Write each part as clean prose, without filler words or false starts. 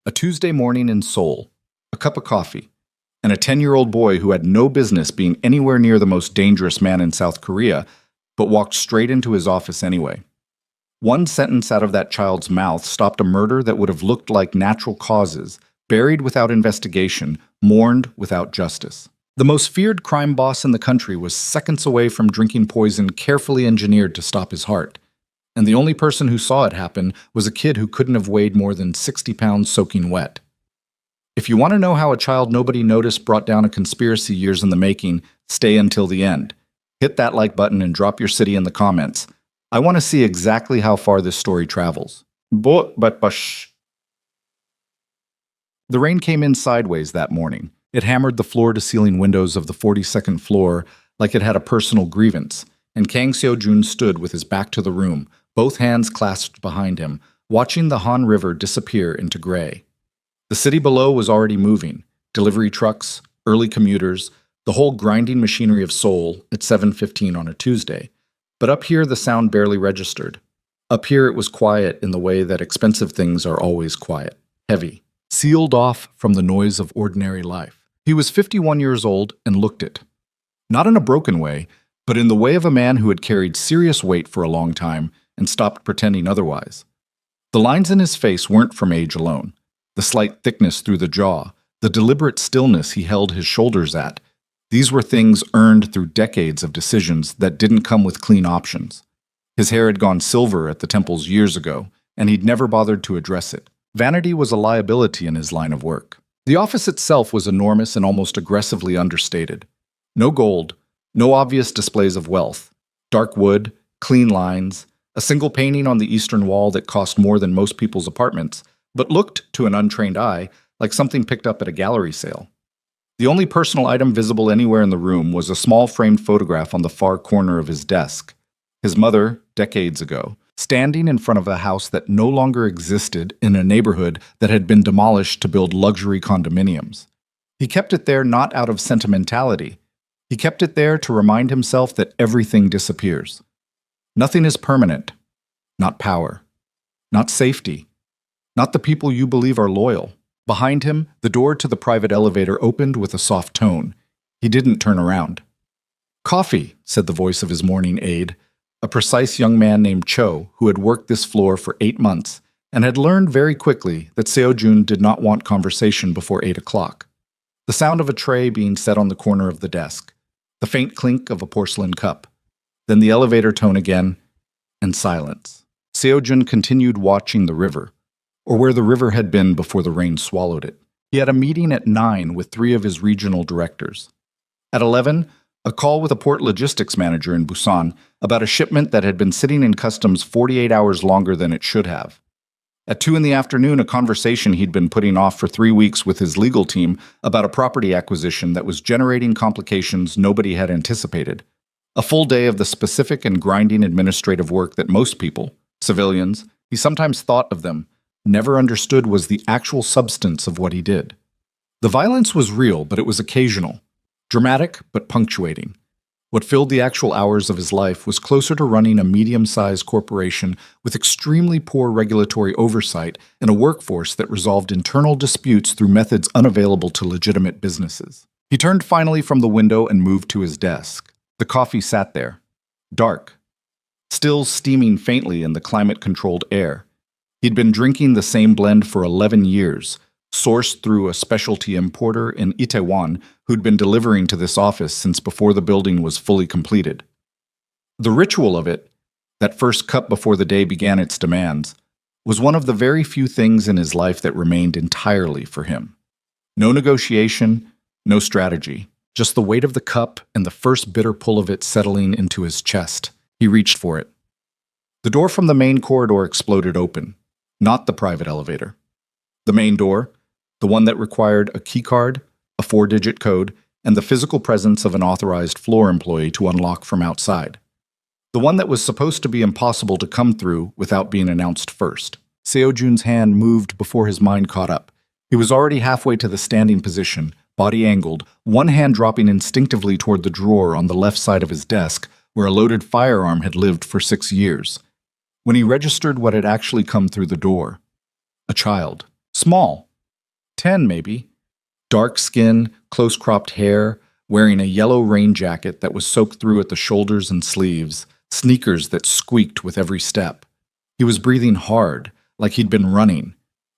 A Tuesday morning in Seoul, a cup of coffee, and a 10-year-old boy who had no business being anywhere near the most dangerous man in South Korea, but walked straight into his office anyway. One sentence out of that child's mouth stopped a murder that would have looked like natural causes, buried without investigation, mourned without justice. The most feared crime boss in the country was seconds away from drinking poison carefully engineered to stop his heart. And the only person who saw it happen was a kid who couldn't have weighed more than 60 pounds soaking wet. If you want to know how a child nobody noticed brought down a conspiracy years in the making, stay until the end. Hit that like button and drop your city in the comments. I want to see exactly how far this story travels. The rain came in sideways that morning. It hammered the floor-to-ceiling windows of the 42nd floor like it had a personal grievance, and Kang Seo-jun stood with his back to the room, both hands clasped behind him, watching the Han River disappear into gray. The city below was already moving, delivery trucks, early commuters, the whole grinding machinery of Seoul at 7:15 on a Tuesday. But up here the sound barely registered. Up here it was quiet in the way that expensive things are always quiet, heavy, sealed off from the noise of ordinary life. He was 51 years old and looked it. Not in a broken way, but in the way of a man who had carried serious weight for a long time and stopped pretending otherwise. The lines in his face weren't from age alone. The slight thickness through the jaw, the deliberate stillness he held his shoulders at, these were things earned through decades of decisions that didn't come with clean options. His hair had gone silver at the temples years ago, and he'd never bothered to address it. Vanity was a liability in his line of work. The office itself was enormous and almost aggressively understated. No gold, no obvious displays of wealth. Dark wood, clean lines, a single painting on the eastern wall that cost more than most people's apartments, but looked, to an untrained eye, like something picked up at a gallery sale. The only personal item visible anywhere in the room was a small framed photograph on the far corner of his desk. His mother, decades ago, standing in front of a house that no longer existed in a neighborhood that had been demolished to build luxury condominiums. He kept it there not out of sentimentality. He kept it there to remind himself that everything disappears. Nothing is permanent. Not power. Not safety. Not the people you believe are loyal. Behind him, the door to the private elevator opened with a soft tone. He didn't turn around. "Coffee," said the voice of his morning aide, a precise young man named Cho who had worked this floor for 8 months and had learned very quickly that Seo-jun did not want conversation before 8 o'clock. The sound of a tray being set on the corner of the desk, the faint clink of a porcelain cup, then the elevator tone again, and silence. Seo-jun continued watching the river, or where the river had been before the rain swallowed it. He had a meeting at 9 with 3 of his regional directors. At 11, a call with a port logistics manager in Busan about a shipment that had been sitting in customs 48 hours longer than it should have. At 2 in the afternoon, a conversation he'd been putting off for 3 weeks with his legal team about a property acquisition that was generating complications nobody had anticipated. A full day of the specific and grinding administrative work that most people, civilians, he sometimes thought of them, never understood was the actual substance of what he did. The violence was real, but it was occasional. Dramatic, but punctuating. What filled the actual hours of his life was closer to running a medium-sized corporation with extremely poor regulatory oversight and a workforce that resolved internal disputes through methods unavailable to legitimate businesses. He turned finally from the window and moved to his desk. The coffee sat there, dark, still steaming faintly in the climate-controlled air. He'd been drinking the same blend for 11 years, sourced through a specialty importer in Itaewon who'd been delivering to this office since before the building was fully completed. The ritual of it, that first cup before the day began its demands, was one of the very few things in his life that remained entirely for him. No negotiation, no strategy, just the weight of the cup and the first bitter pull of it settling into his chest. He reached for it. The door from the main corridor exploded open. Not the private elevator. The main door, the one that required a keycard, a 4-digit code, and the physical presence of an authorized floor employee to unlock from outside. The one that was supposed to be impossible to come through without being announced first. Seo-jun's hand moved before his mind caught up. He was already halfway to the standing position, body angled, one hand dropping instinctively toward the drawer on the left side of his desk, where a loaded firearm had lived for 6 years. When he registered what had actually come through the door. A child. Small, 10, maybe. Dark skin, close-cropped hair, wearing a yellow rain jacket that was soaked through at the shoulders and sleeves, sneakers that squeaked with every step. He was breathing hard, like he'd been running.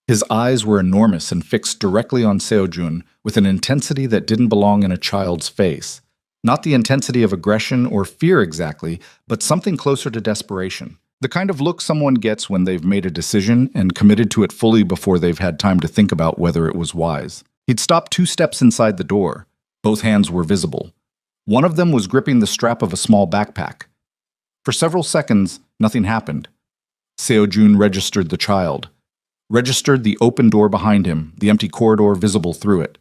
His eyes were enormous and fixed directly on Seojun with an intensity that didn't belong in a child's face. Not the intensity of aggression or fear exactly, but something closer to desperation. The kind of look someone gets when they've made a decision and committed to it fully before they've had time to think about whether it was wise. He'd stopped 2 steps inside the door. Both hands were visible. One of them was gripping the strap of a small backpack. For several seconds, nothing happened. Seojun registered the child. Registered the open door behind him, the empty corridor visible through it.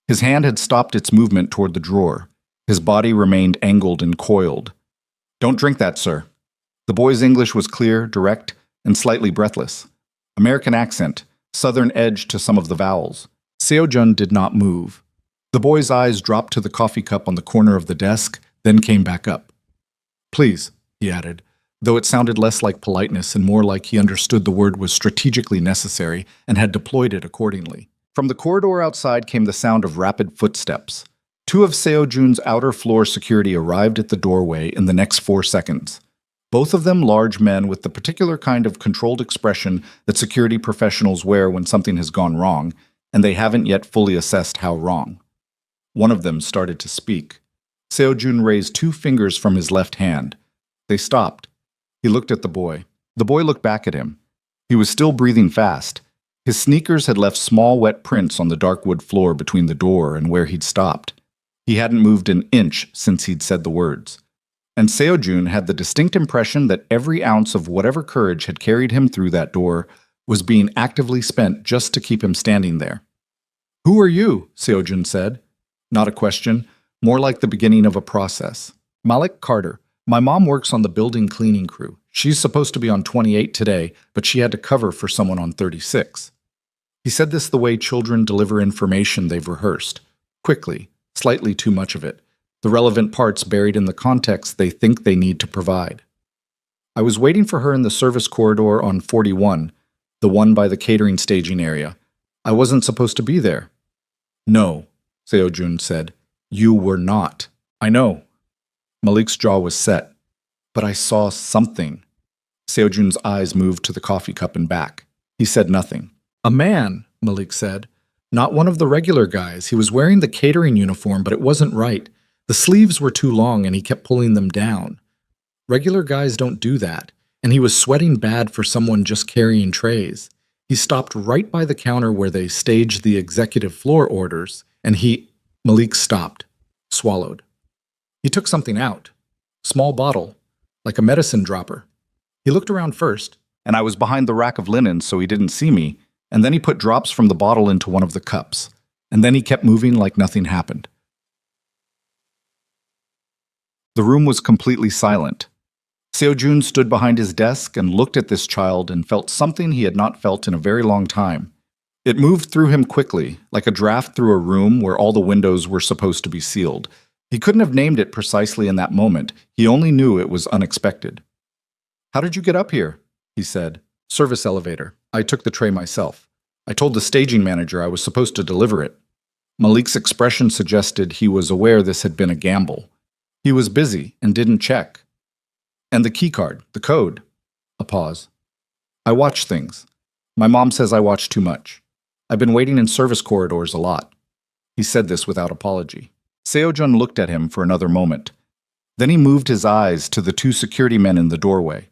His hand had stopped its movement toward the drawer. His body remained angled and coiled. "Don't drink that, sir." The boy's English was clear, direct, and slightly breathless. American accent, southern edge to some of the vowels. Seojun did not move. The boy's eyes dropped to the coffee cup on the corner of the desk, then came back up. "Please," he added, though it sounded less like politeness and more like he understood the word was strategically necessary and had deployed it accordingly. From the corridor outside came the sound of rapid footsteps. 2 of Seojun's outer floor security arrived at the doorway in the next 4 seconds. Both of them large men with the particular kind of controlled expression that security professionals wear when something has gone wrong, and they haven't yet fully assessed how wrong. One of them started to speak. Seojun raised 2 fingers from his left hand. They stopped. He looked at the boy. The boy looked back at him. He was still breathing fast. His sneakers had left small wet prints on the dark wood floor between the door and where he'd stopped. He hadn't moved an inch since he'd said the words. And Seojun had the distinct impression that every ounce of whatever courage had carried him through that door was being actively spent just to keep him standing there. "Who are you?" Seojun said. Not a question, more like the beginning of a process. "Malik Carter. My mom works on the building cleaning crew. She's supposed to be on 28 today, but she had to cover for someone on 36. He said this the way children deliver information they've rehearsed. Quickly, slightly too much of it. The relevant parts buried in the context they think they need to provide. "I was waiting for her in the service corridor on 41, the one by the catering staging area. I wasn't supposed to be there." "No," Seojun said. "You were not." "I know." Malik's jaw was set. "But I saw something." Seojun's eyes moved to the coffee cup and back. He said nothing. "A man," Malik said. "Not one of the regular guys. He was wearing the catering uniform, but it wasn't right. The sleeves were too long and he kept pulling them down. Regular guys don't do that, and he was sweating bad for someone just carrying trays. He stopped right by the counter where they staged the executive floor orders, and Malik stopped, swallowed. He took something out. Small bottle, like a medicine dropper. He looked around first, and I was behind the rack of linen so he didn't see me, and then he put drops from the bottle into one of the cups, and then he kept moving like nothing happened." The room was completely silent. Seojun stood behind his desk and looked at this child and felt something he had not felt in a very long time. It moved through him quickly, like a draft through a room where all the windows were supposed to be sealed. He couldn't have named it precisely in that moment. He only knew it was unexpected. "How did you get up here?" he said. "Service elevator. I took the tray myself. I told the staging manager I was supposed to deliver it." Malik's expression suggested he was aware this had been a gamble. He was busy and didn't check. "And the key card, the code." A pause. "I watch things. My mom says I watch too much. I've been waiting in service corridors a lot." He said this without apology. Seojun looked at him for another moment. Then he moved his eyes to the 2 security men in the doorway.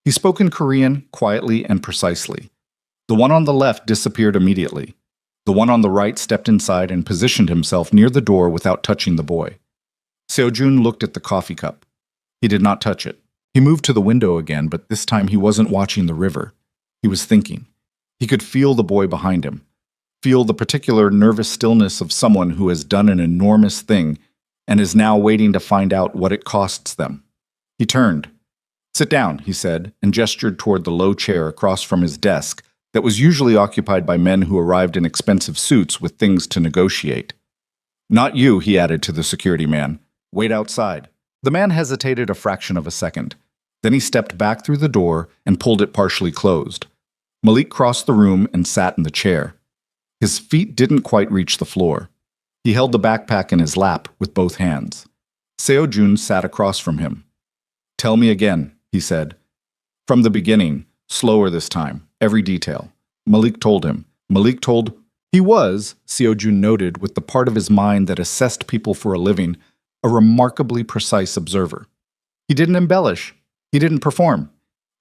He spoke in Korean, quietly and precisely. The one on the left disappeared immediately. The one on the right stepped inside and positioned himself near the door without touching the boy. Seojun looked at the coffee cup. He did not touch it. He moved to the window again, but this time he wasn't watching the river. He was thinking. He could feel the boy behind him. Feel the particular nervous stillness of someone who has done an enormous thing and is now waiting to find out what it costs them. He turned. "Sit down," he said, and gestured toward the low chair across from his desk that was usually occupied by men who arrived in expensive suits with things to negotiate. "Not you," he added to the security man. "Wait outside." The man hesitated a fraction of a second. Then he stepped back through the door and pulled it partially closed. Malik crossed the room and sat in the chair. His feet didn't quite reach the floor. He held the backpack in his lap with both hands. Seo Jun sat across from him. "Tell me again," he said. "From the beginning, slower this time, every detail." Malik told him. He was, Seo Jun noted with the part of his mind that assessed people for a living, a remarkably precise observer. He didn't embellish. He didn't perform.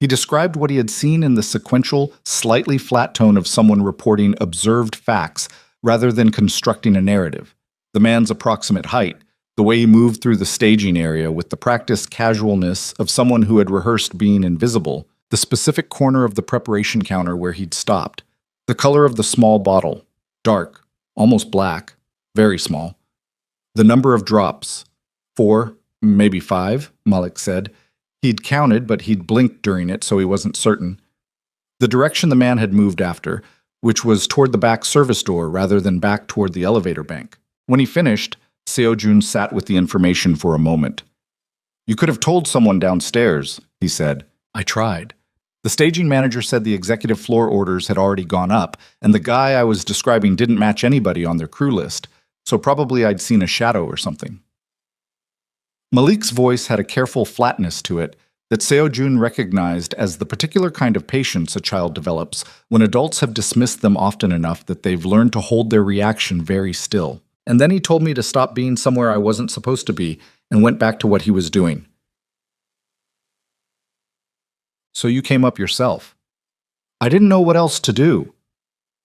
He described what he had seen in the sequential, slightly flat tone of someone reporting observed facts rather than constructing a narrative. The man's approximate height, the way he moved through the staging area with the practiced casualness of someone who had rehearsed being invisible, the specific corner of the preparation counter where he'd stopped, the color of the small bottle, dark, almost black, very small. The number of drops, 4, maybe 5, Malik said. He'd counted, but he'd blinked during it, so he wasn't certain. The direction the man had moved after, which was toward the back service door rather than back toward the elevator bank. When he finished, Seo Jun sat with the information for a moment. "You could have told someone downstairs," he said. "I tried. The staging manager said the executive floor orders had already gone up, and the guy I was describing didn't match anybody on their crew list, so probably I'd seen a shadow or something." Malik's voice had a careful flatness to it that Seo Jun recognized as the particular kind of patience a child develops when adults have dismissed them often enough that they've learned to hold their reaction very still. "And then he told me to stop being somewhere I wasn't supposed to be and went back to what he was doing." "So you came up yourself?" "I didn't know what else to do."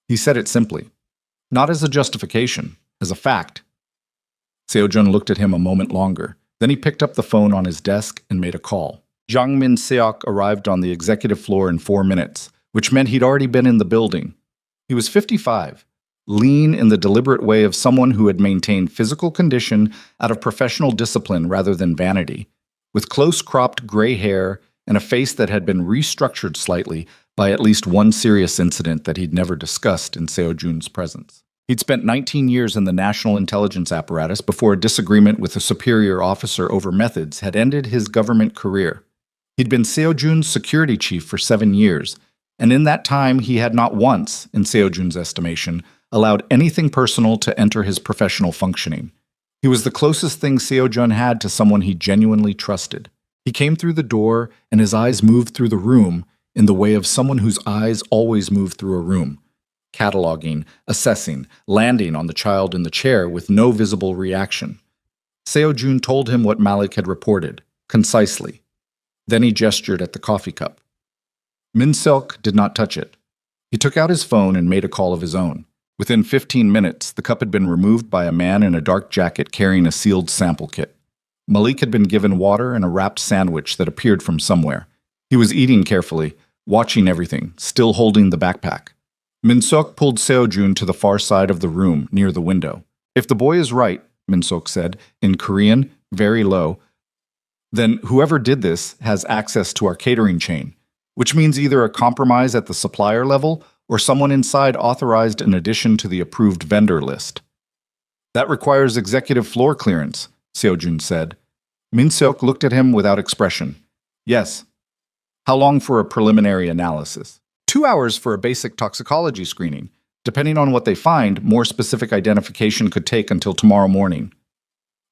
He said it simply, not as a justification, as a fact. Seo Jun looked at him a moment longer. Then he picked up the phone on his desk and made a call. Jang Min Seok arrived on the executive floor in 4 minutes, which meant he'd already been in the building. He was 55, lean in the deliberate way of someone who had maintained physical condition out of professional discipline rather than vanity, with close-cropped gray hair and a face that had been restructured slightly by at least one serious incident that he'd never discussed in Seo Jun's presence. He'd spent 19 years in the national intelligence apparatus before a disagreement with a superior officer over methods had ended his government career. He'd been Seo Jun's security chief for 7 years, and in that time he had not once, in Seo Jun's estimation, allowed anything personal to enter his professional functioning. He was the closest thing Seo Jun had to someone he genuinely trusted. He came through the door, and his eyes moved through the room in the way of someone whose eyes always move through a room. Cataloging, assessing, landing on the child in the chair with no visible reaction. Seo Jun told him what Malik had reported, concisely. Then he gestured at the coffee cup. Min Seok did not touch it. He took out his phone and made a call of his own. Within 15 minutes, the cup had been removed by a man in a dark jacket carrying a sealed sample kit. Malik had been given water and a wrapped sandwich that appeared from somewhere. He was eating carefully, watching everything, still holding the backpack. Min Seok pulled Seo Jun to the far side of the room, near the window. "If the boy is right," Min Seok said, in Korean, very low, "then whoever did this has access to our catering chain, which means either a compromise at the supplier level or someone inside authorized an addition to the approved vendor list." "That requires executive floor clearance," Seo Jun said. Min Seok looked at him without expression. "Yes." "How long for a preliminary analysis?" 2 hours for a basic toxicology screening. Depending on what they find, more specific identification could take until tomorrow morning.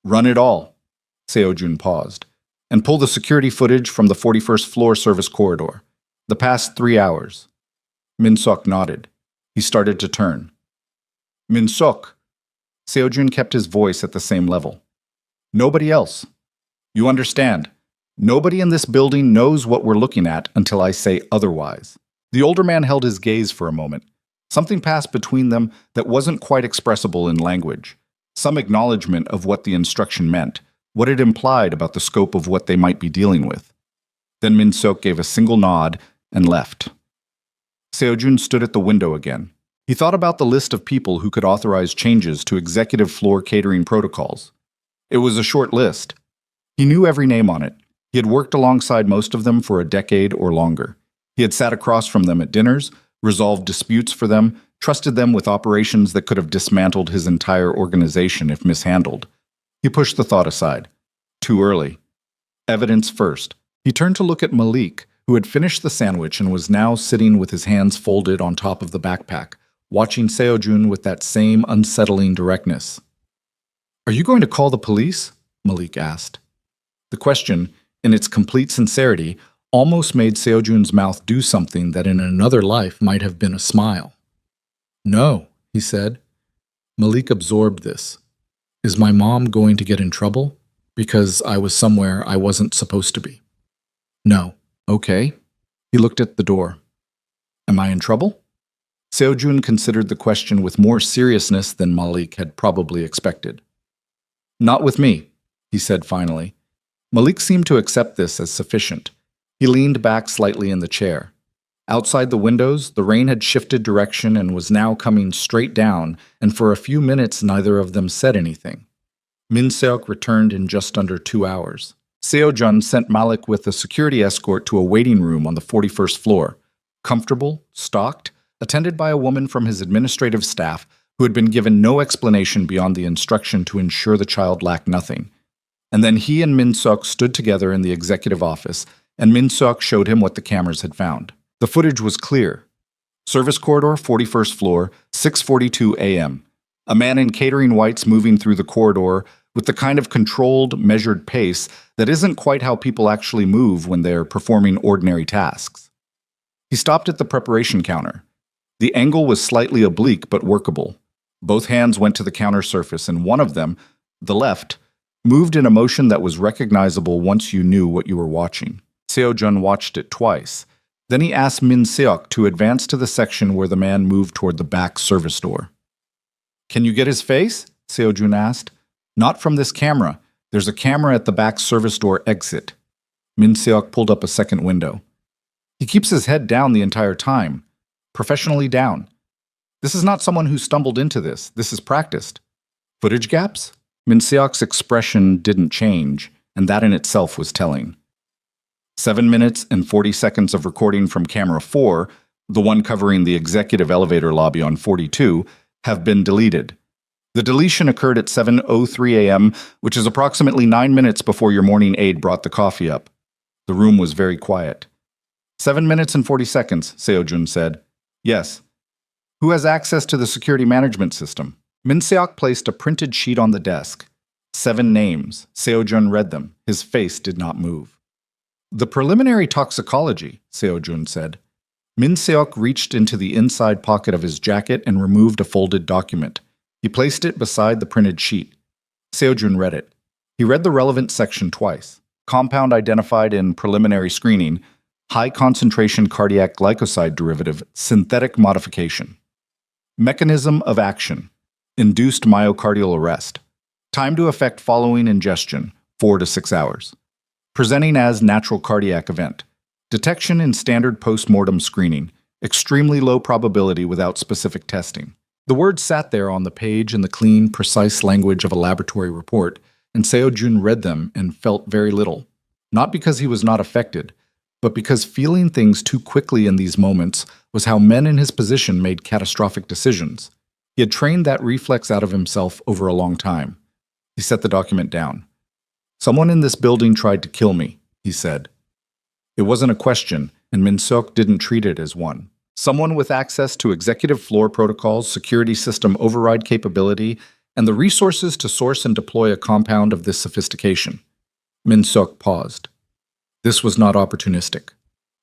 "Run it all," Seo Jun paused, "and pull the security footage from the 41st floor service corridor. The past 3 hours. Min Seok nodded. He started to turn. "Min Seok." Seo Jun kept his voice at the same level. "Nobody else. You understand. Nobody in this building knows what we're looking at until I say otherwise." The older man held his gaze for a moment. Something passed between them that wasn't quite expressible in language. Some acknowledgement of what the instruction meant, what it implied about the scope of what they might be dealing with. Then Min Seok gave a single nod and left. Seo Jun stood at the window again. He thought about the list of people who could authorize changes to executive floor catering protocols. It was a short list. He knew every name on it. He had worked alongside most of them for a decade or longer. He had sat across from them at dinners, resolved disputes for them, trusted them with operations that could have dismantled his entire organization if mishandled. He pushed the thought aside. Too early. Evidence first. He turned to look at Malik, who had finished the sandwich and was now sitting with his hands folded on top of the backpack, watching Seo-jun with that same unsettling directness. "Are you going to call the police?" Malik asked. The question, in its complete sincerity, almost made Seo-jun's mouth do something that in another life might have been a smile. "No," he said. Malik absorbed this. "Is my mom going to get in trouble? Because I was somewhere I wasn't supposed to be." "No." "Okay." He looked at the door. "Am I in trouble?" Seo-jun considered the question with more seriousness than Malik had probably expected. "Not with me," he said finally. Malik seemed to accept this as sufficient. He leaned back slightly in the chair. Outside the windows, the rain had shifted direction and was now coming straight down, and for a few minutes neither of them said anything. Min Seok returned in just under 2 hours. Seo-jun sent Malik with a security escort to a waiting room on the 41st floor, comfortable, stocked, attended by a woman from his administrative staff who had been given no explanation beyond the instruction to ensure the child lacked nothing. And then he and Min Seok stood together in the executive office, and Min Seok showed him what the cameras had found. The footage was clear. Service corridor, 41st floor, 6:42 a.m. A man in catering whites moving through the corridor with the kind of controlled, measured pace that isn't quite how people actually move when they're performing ordinary tasks. He stopped at the preparation counter. The angle was slightly oblique but workable. Both hands went to the counter surface, and one of them, the left, moved in a motion that was recognizable once you knew what you were watching. Seo-jun watched it twice. Then he asked Min Seok to advance to the section where the man moved toward the back service door. "Can you get his face?" Seo-jun asked. "Not from this camera. There's a camera at the back service door exit." Min Seok pulled up a second window. "He keeps his head down the entire time. Professionally down. This is not someone who stumbled into this. This is practiced." "Footage gaps?" Min Seok's expression didn't change, and that in itself was telling. 7 minutes and 40 seconds of recording from camera 4, the one covering the executive elevator lobby on 42, have been deleted. The deletion occurred at 7:03 a.m., which is approximately 9 minutes before your morning aide brought the coffee up. The room was very quiet. 7 minutes and 40 seconds, Seo-jun said. "Yes." "Who has access to the security management system?" Min Seok placed a printed sheet on the desk. 7 names. Seo-jun read them. His face did not move. "The preliminary toxicology," Seo-jun said. Min Seok reached into the inside pocket of his jacket and removed a folded document. He placed it beside the printed sheet. Seo-jun read it. He read the relevant section twice. Compound identified in preliminary screening, high-concentration cardiac glycoside derivative, synthetic modification. Mechanism of action, induced myocardial arrest. Time to effect following ingestion, 4 to 6 hours. Presenting as natural cardiac event. Detection in standard post-mortem screening. Extremely low probability without specific testing. The words sat there on the page in the clean, precise language of a laboratory report, and Seo-jun read them and felt very little. Not because he was not affected, but because feeling things too quickly in these moments was how men in his position made catastrophic decisions. He had trained that reflex out of himself over a long time. He set the document down. "Someone in this building tried to kill me," he said. It wasn't a question, and Min Seok didn't treat it as one. Someone with access to executive floor protocols, security system override capability, and the resources to source and deploy a compound of this sophistication. Min Seok paused. This was not opportunistic.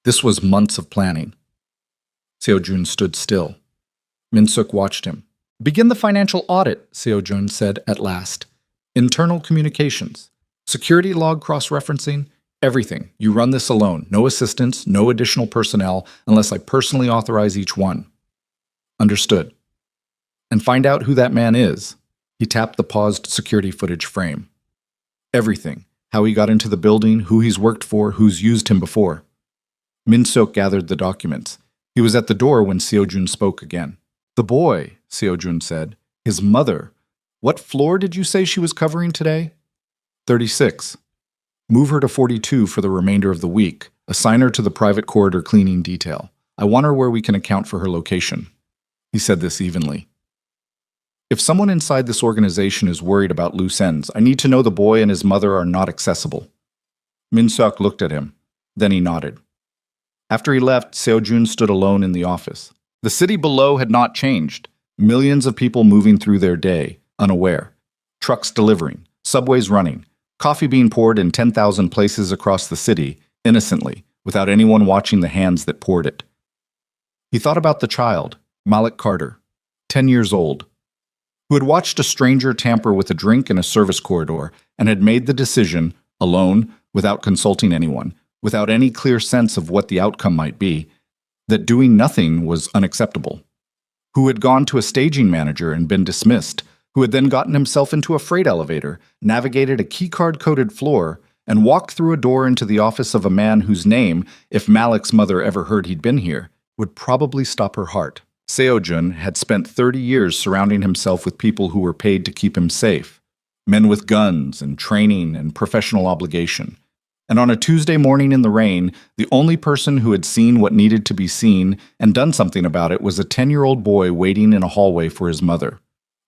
This was months of planning. Seo-jun stood still. Min Seok watched him. "Begin the financial audit," Seo-jun said at last. "Internal communications. Security log cross-referencing, everything. You run this alone. No assistance, no additional personnel, unless I personally authorize each one." "Understood." "And find out who that man is." He tapped the paused security footage frame. "Everything. How he got into the building, who he's worked for, who's used him before." Min Seok gathered the documents. He was at the door when Seo-jun spoke again. "The boy," Seo-jun said. "His mother. What floor did you say she was covering today?" 36. "Move her to 42 for the remainder of the week. Assign her to the private corridor cleaning detail. I want her where we can account for her location." He said this evenly. "If someone inside this organization is worried about loose ends, I need to know the boy and his mother are not accessible." Min Seok looked at him. Then he nodded. After he left, Seo-jun stood alone in the office. The city below had not changed. Millions of people moving through their day, unaware. Trucks delivering, subways running, coffee being poured in 10,000 places across the city, innocently, without anyone watching the hands that poured it. He thought about the child, Malik Carter, 10 years old, who had watched a stranger tamper with a drink in a service corridor and had made the decision, alone, without consulting anyone, without any clear sense of what the outcome might be, that doing nothing was unacceptable. Who had gone to a staging manager and been dismissed, who had then gotten himself into a freight elevator, navigated a keycard-coded floor, and walked through a door into the office of a man whose name, if Malik's mother ever heard he'd been here, would probably stop her heart. Seo-jun had spent 30 years surrounding himself with people who were paid to keep him safe, men with guns and training and professional obligation. And on a Tuesday morning in the rain, the only person who had seen what needed to be seen and done something about it was a 10-year-old boy waiting in a hallway for his mother.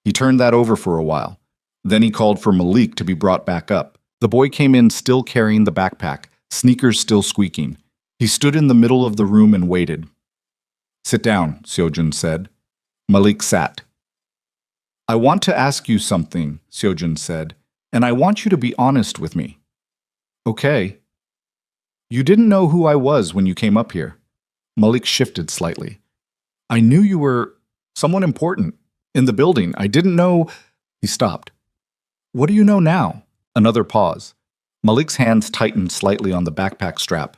He turned that over for a while. Then he called for Malik to be brought back up. The boy came in still carrying the backpack, sneakers still squeaking. He stood in the middle of the room and waited. "Sit down," Seo-jun said. Malik sat. "I want to ask you something," Seo-jun said, "and I want you to be honest with me." "Okay." "You didn't know who I was when you came up here." Malik shifted slightly. "I knew you were someone important in the building. I didn't know—" He stopped. "What do you know now?" Another pause. Malik's hands tightened slightly on the backpack strap.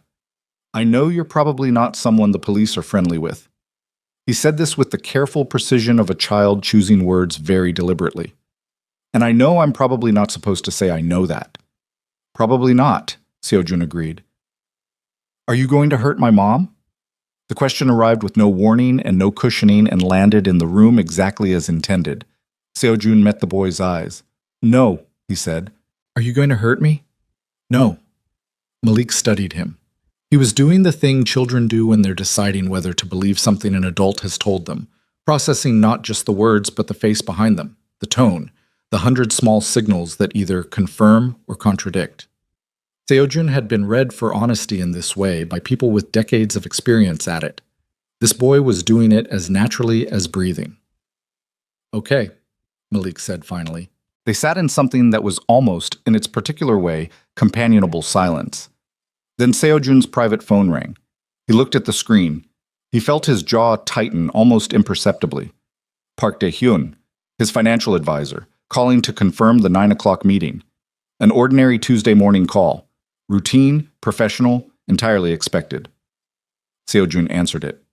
"I know you're probably not someone the police are friendly with." He said this with the careful precision of a child choosing words very deliberately. "And I know I'm probably not supposed to say I know that." "Probably not," Seo-jun agreed. "Are you going to hurt my mom?" The question arrived with no warning and no cushioning and landed in the room exactly as intended. Seo-jun met the boy's eyes. "No," he said. "Are you going to hurt me?" "No." Malik studied him. He was doing the thing children do when they're deciding whether to believe something an adult has told them, processing not just the words but the face behind them, the tone, the 100 small signals that either confirm or contradict. Seo-jun had been read for honesty in this way by people with decades of experience at it. This boy was doing it as naturally as breathing. "Okay," Malik said finally. They sat in something that was almost, in its particular way, companionable silence. Then Seo-jun's private phone rang. He looked at the screen. He felt his jaw tighten almost imperceptibly. Park Dae-hyun, his financial advisor, calling to confirm the 9 o'clock meeting. An ordinary Tuesday morning call. Routine, professional, entirely expected. Seo-jun answered it.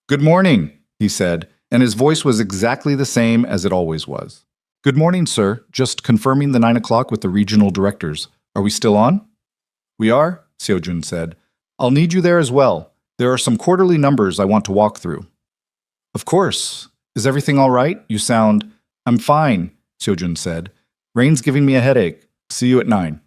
"Good morning," he said, and his voice was exactly the same as it always was. "Good morning, sir. Just confirming the 9 o'clock with the regional directors. Are we still on?" "We are," Seo-jun said. "I'll need you there as well. There are some quarterly numbers I want to walk through." "Of course. Is everything all right? You sound—" "I'm fine," Seo-jun said. "Rain's giving me a headache. See you at 9.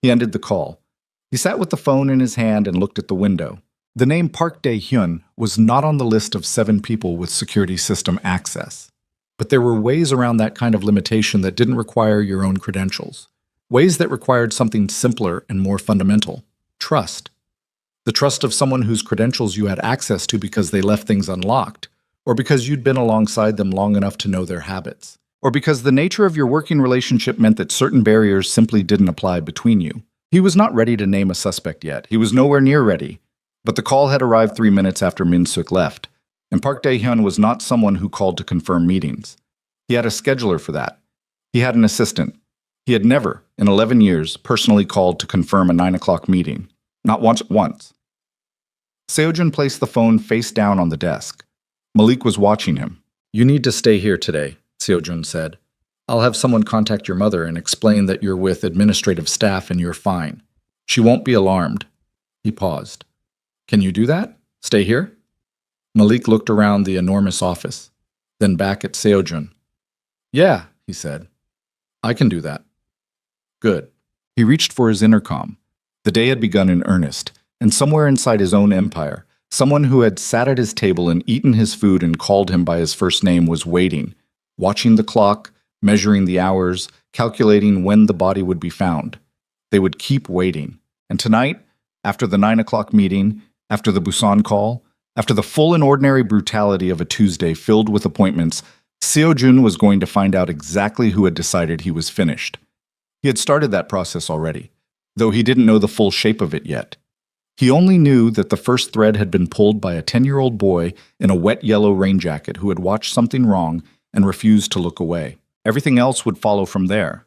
He ended the call. He sat with the phone in his hand and looked at the window. The name Park Dae-hyun was not on the list of 7 people with security system access. But there were ways around that kind of limitation that didn't require your own credentials. Ways that required something simpler and more fundamental. Trust. The trust of someone whose credentials you had access to because they left things unlocked, or because you'd been alongside them long enough to know their habits, or because the nature of your working relationship meant that certain barriers simply didn't apply between you. He was not ready to name a suspect yet. He was nowhere near ready. But the call had arrived 3 minutes after Min-suk left, and Park Dae-hyun was not someone who called to confirm meetings. He had a scheduler for that. He had an assistant. He had never, in 11 years, personally called to confirm a 9 o'clock meeting. Not once. Seo-jun placed the phone face down on the desk. Malik was watching him. "You need to stay here today," Seo-jun said. "I'll have someone contact your mother and explain that you're with administrative staff and you're fine. She won't be alarmed." He paused. "Can you do that? Stay here?" Malik looked around the enormous office, then back at Seo-jun. "Yeah," he said. "I can do that." Good. He reached for his intercom. The day had begun in earnest, and somewhere inside his own empire, someone who had sat at his table and eaten his food and called him by his first name was waiting, watching the clock, measuring the hours, calculating when the body would be found. They would keep waiting. And tonight, after the 9 o'clock meeting, after the Busan call, After the full and ordinary brutality of a Tuesday filled with appointments, Seo-jun was going to find out exactly who had decided he was finished. He had started that process already, though he didn't know the full shape of it yet. He only knew that the first thread had been pulled by a 10-year-old boy in a wet yellow rain jacket who had watched something wrong and refused to look away. Everything else would follow from there.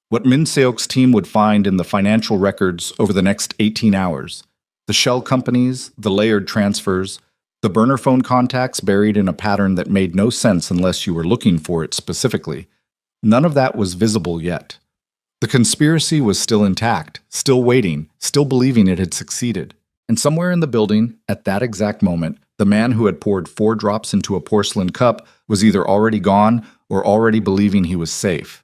What Min Seok's team would find in the financial records over the next 18 hours, the shell companies, the layered transfers, the burner phone contacts buried in a pattern that made no sense unless you were looking for it specifically, none of that was visible yet. The conspiracy was still intact, still waiting, still believing it had succeeded. And somewhere in the building, at that exact moment, the man who had poured 4 drops into a porcelain cup was either already gone or already believing he was safe.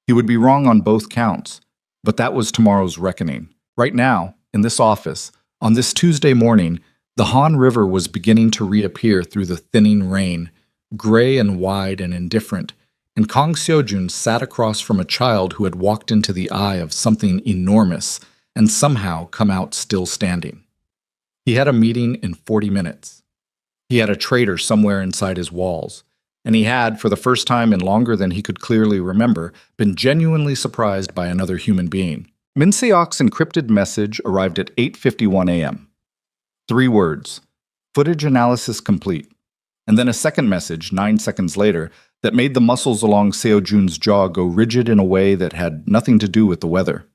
He would be wrong on both counts, but that was tomorrow's reckoning. Right now, in this office, on this Tuesday morning, the Han River was beginning to reappear through the thinning rain, gray and wide and indifferent, and Kang Seo-jun sat across from a child who had walked into the eye of something enormous and somehow come out still standing. He had a meeting in 40 minutes. He had a traitor somewhere inside his walls, and he had, for the first time in longer than he could clearly remember, been genuinely surprised by another human being. Min Seok's encrypted message arrived at 8:51 a.m. 3 words, footage analysis complete, and then a second message 9 seconds later that made the muscles along Seo-jun's jaw go rigid in a way that had nothing to do with the weather.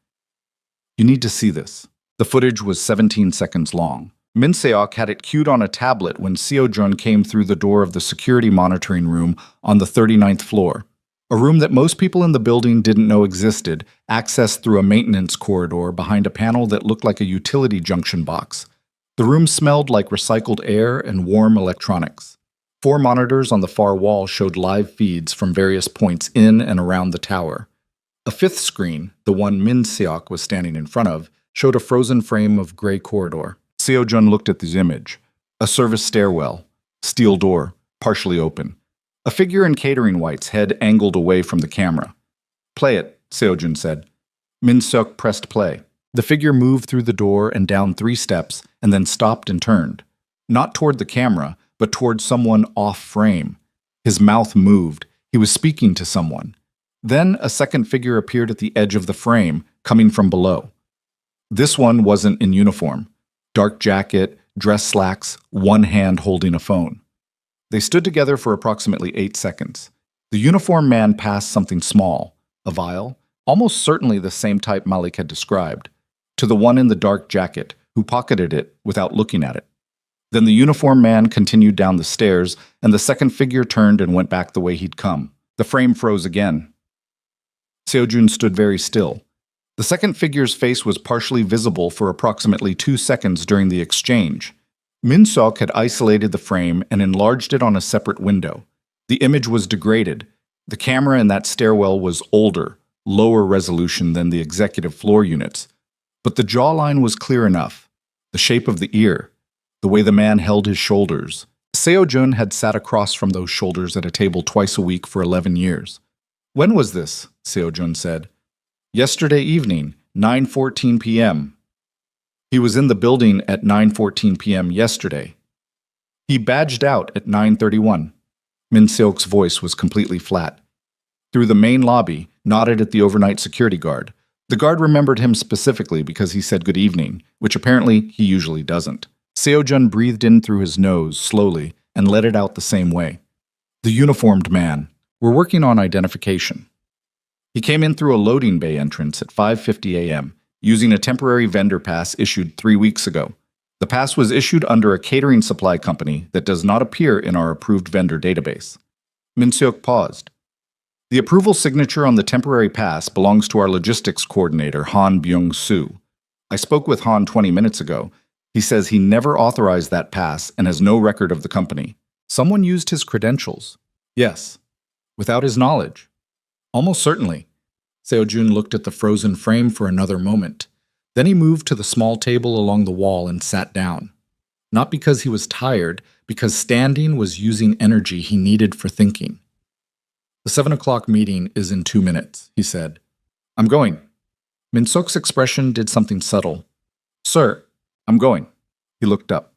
You need to see this. The footage was 17 seconds long. Min Seok had it queued on a tablet when Seo-jun came through the door of the security monitoring room on the 39th floor, a room that most people in the building didn't know existed, accessed through a maintenance corridor behind a panel that looked like a utility junction box. The room smelled like recycled air and warm electronics. 4 monitors on the far wall showed live feeds from various points in and around the tower. A 5th screen, the one Min Seok was standing in front of, showed a frozen frame of gray corridor. Seo-jun looked at this image. A service stairwell, steel door, partially open. A figure in catering whites, head angled away from the camera. "Play it," Seo-jun said. Min Seok pressed play. The figure moved through the door and down 3 steps, and then stopped and turned. Not toward the camera, but toward someone off frame. His mouth moved. He was speaking to someone. Then a second figure appeared at the edge of the frame, coming from below. This one wasn't in uniform. Dark jacket, dress slacks, one hand holding a phone. They stood together for approximately 8 seconds. The uniformed man passed something small, a vial, almost certainly the same type Malik had described, to the one in the dark jacket, who pocketed it without looking at it. Then the uniformed man continued down the stairs, and the second figure turned and went back the way he'd come. The frame froze again. Seo-jun stood very still. The second figure's face was partially visible for approximately 2 seconds during the exchange. Min Seok had isolated the frame and enlarged it on a separate window. The image was degraded. The camera in that stairwell was older, lower resolution than the executive floor units. But the jawline was clear enough. The shape of the ear, the way the man held his shoulders. Seo-jun had sat across from those shoulders at a table twice a week for 11 years. "When was this?" Seo-jun said. "Yesterday evening, 9:14 p.m. He was in the building at 9:14 p.m. yesterday. He badged out at 9:31. Min Seok's voice was completely flat. Through the main lobby, nodded at the overnight security guard. The guard remembered him specifically because he said good evening, which apparently he usually doesn't. Seo-jun breathed in through his nose, slowly, and let it out the same way. "The uniformed man. We're working on identification." He came in through a loading bay entrance at 5:50 a.m., using a temporary vendor pass issued 3 weeks ago. The pass was issued under a catering supply company that does not appear in our approved vendor database. Min Seok paused. "The approval signature on the temporary pass belongs to our logistics coordinator, Han Byung-soo. I spoke with Han 20 minutes ago. He says he never authorized that pass and has no record of the company. Someone used his credentials." "Yes." "Without his knowledge?" "Almost certainly." Seo-jun looked at the frozen frame for another moment. Then he moved to the small table along the wall and sat down. Not because he was tired, because standing was using energy he needed for thinking. "The 7 o'clock meeting is in 2 minutes, he said. "I'm going." Min Seok's expression did something subtle. "Sir, I'm going." He looked up.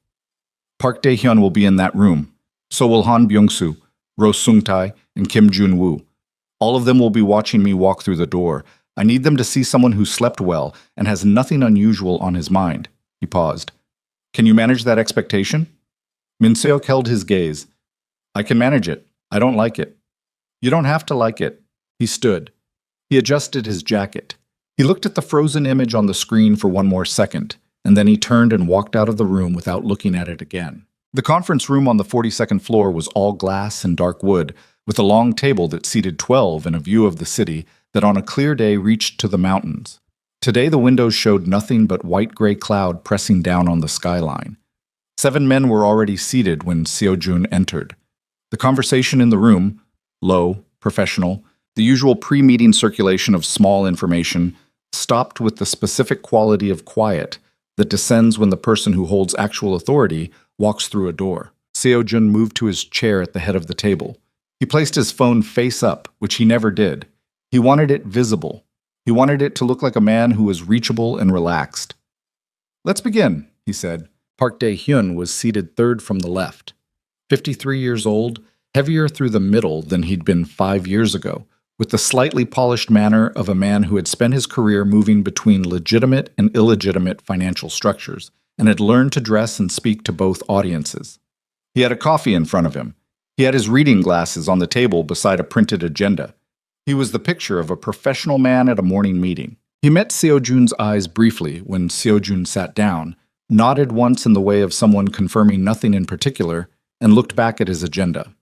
Park Dae-hyun will be in that room. So will Han Byung-soo, Ro Sung-tae, and Kim Jun-woo. All of them will be watching me walk through the door. I need them to see someone who slept well and has nothing unusual on his mind. He paused. Can you manage that expectation? Min Seok held his gaze. I can manage it. I don't like it. You don't have to like it. He stood. He adjusted his jacket. He looked at the frozen image on the screen for one more second, and then he turned and walked out of the room without looking at it again. The conference room on the 42nd floor was all glass and dark wood, with a long table that seated 12 and a view of the city that on a clear day reached to the mountains. Today the windows showed nothing but white-gray cloud pressing down on the skyline. 7 men were already seated when Seo-jun entered. The conversation in the room, low, professional, the usual pre-meeting circulation of small information, stopped with the specific quality of quiet that descends when the person who holds actual authority walks through a door. Seo-jun moved to his chair at the head of the table. He placed his phone face up, which he never did. He wanted it visible. He wanted it to look like a man who was reachable and relaxed. Let's begin, he said. Park Dae-hyun was seated third from the left. 53 years old, heavier through the middle than he'd been 5 years ago, with the slightly polished manner of a man who had spent his career moving between legitimate and illegitimate financial structures, and had learned to dress and speak to both audiences. He had a coffee in front of him. He had his reading glasses on the table beside a printed agenda. He was the picture of a professional man at a morning meeting. He met Seo-jun's eyes briefly when Seo-jun sat down, nodded once in the way of someone confirming nothing in particular, and looked back at his agenda.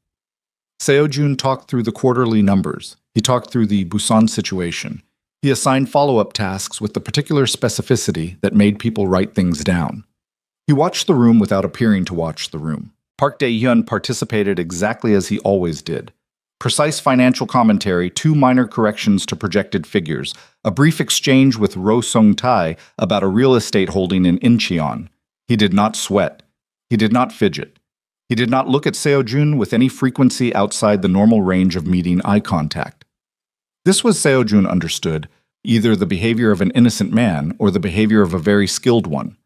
Seo-jun talked through the quarterly numbers. He talked through the Busan situation. He assigned follow-up tasks with the particular specificity that made people write things down. He watched the room without appearing to watch the room. Park Dae-hyun participated exactly as he always did. Precise financial commentary, 2 minor corrections to projected figures, a brief exchange with Ro Sung-tae about a real estate holding in Incheon. He did not sweat. He did not fidget. He did not look at Seo-jun with any frequency outside the normal range of meeting eye contact. This was, Seo-jun understood, either the behavior of an innocent man or the behavior of a very skilled one.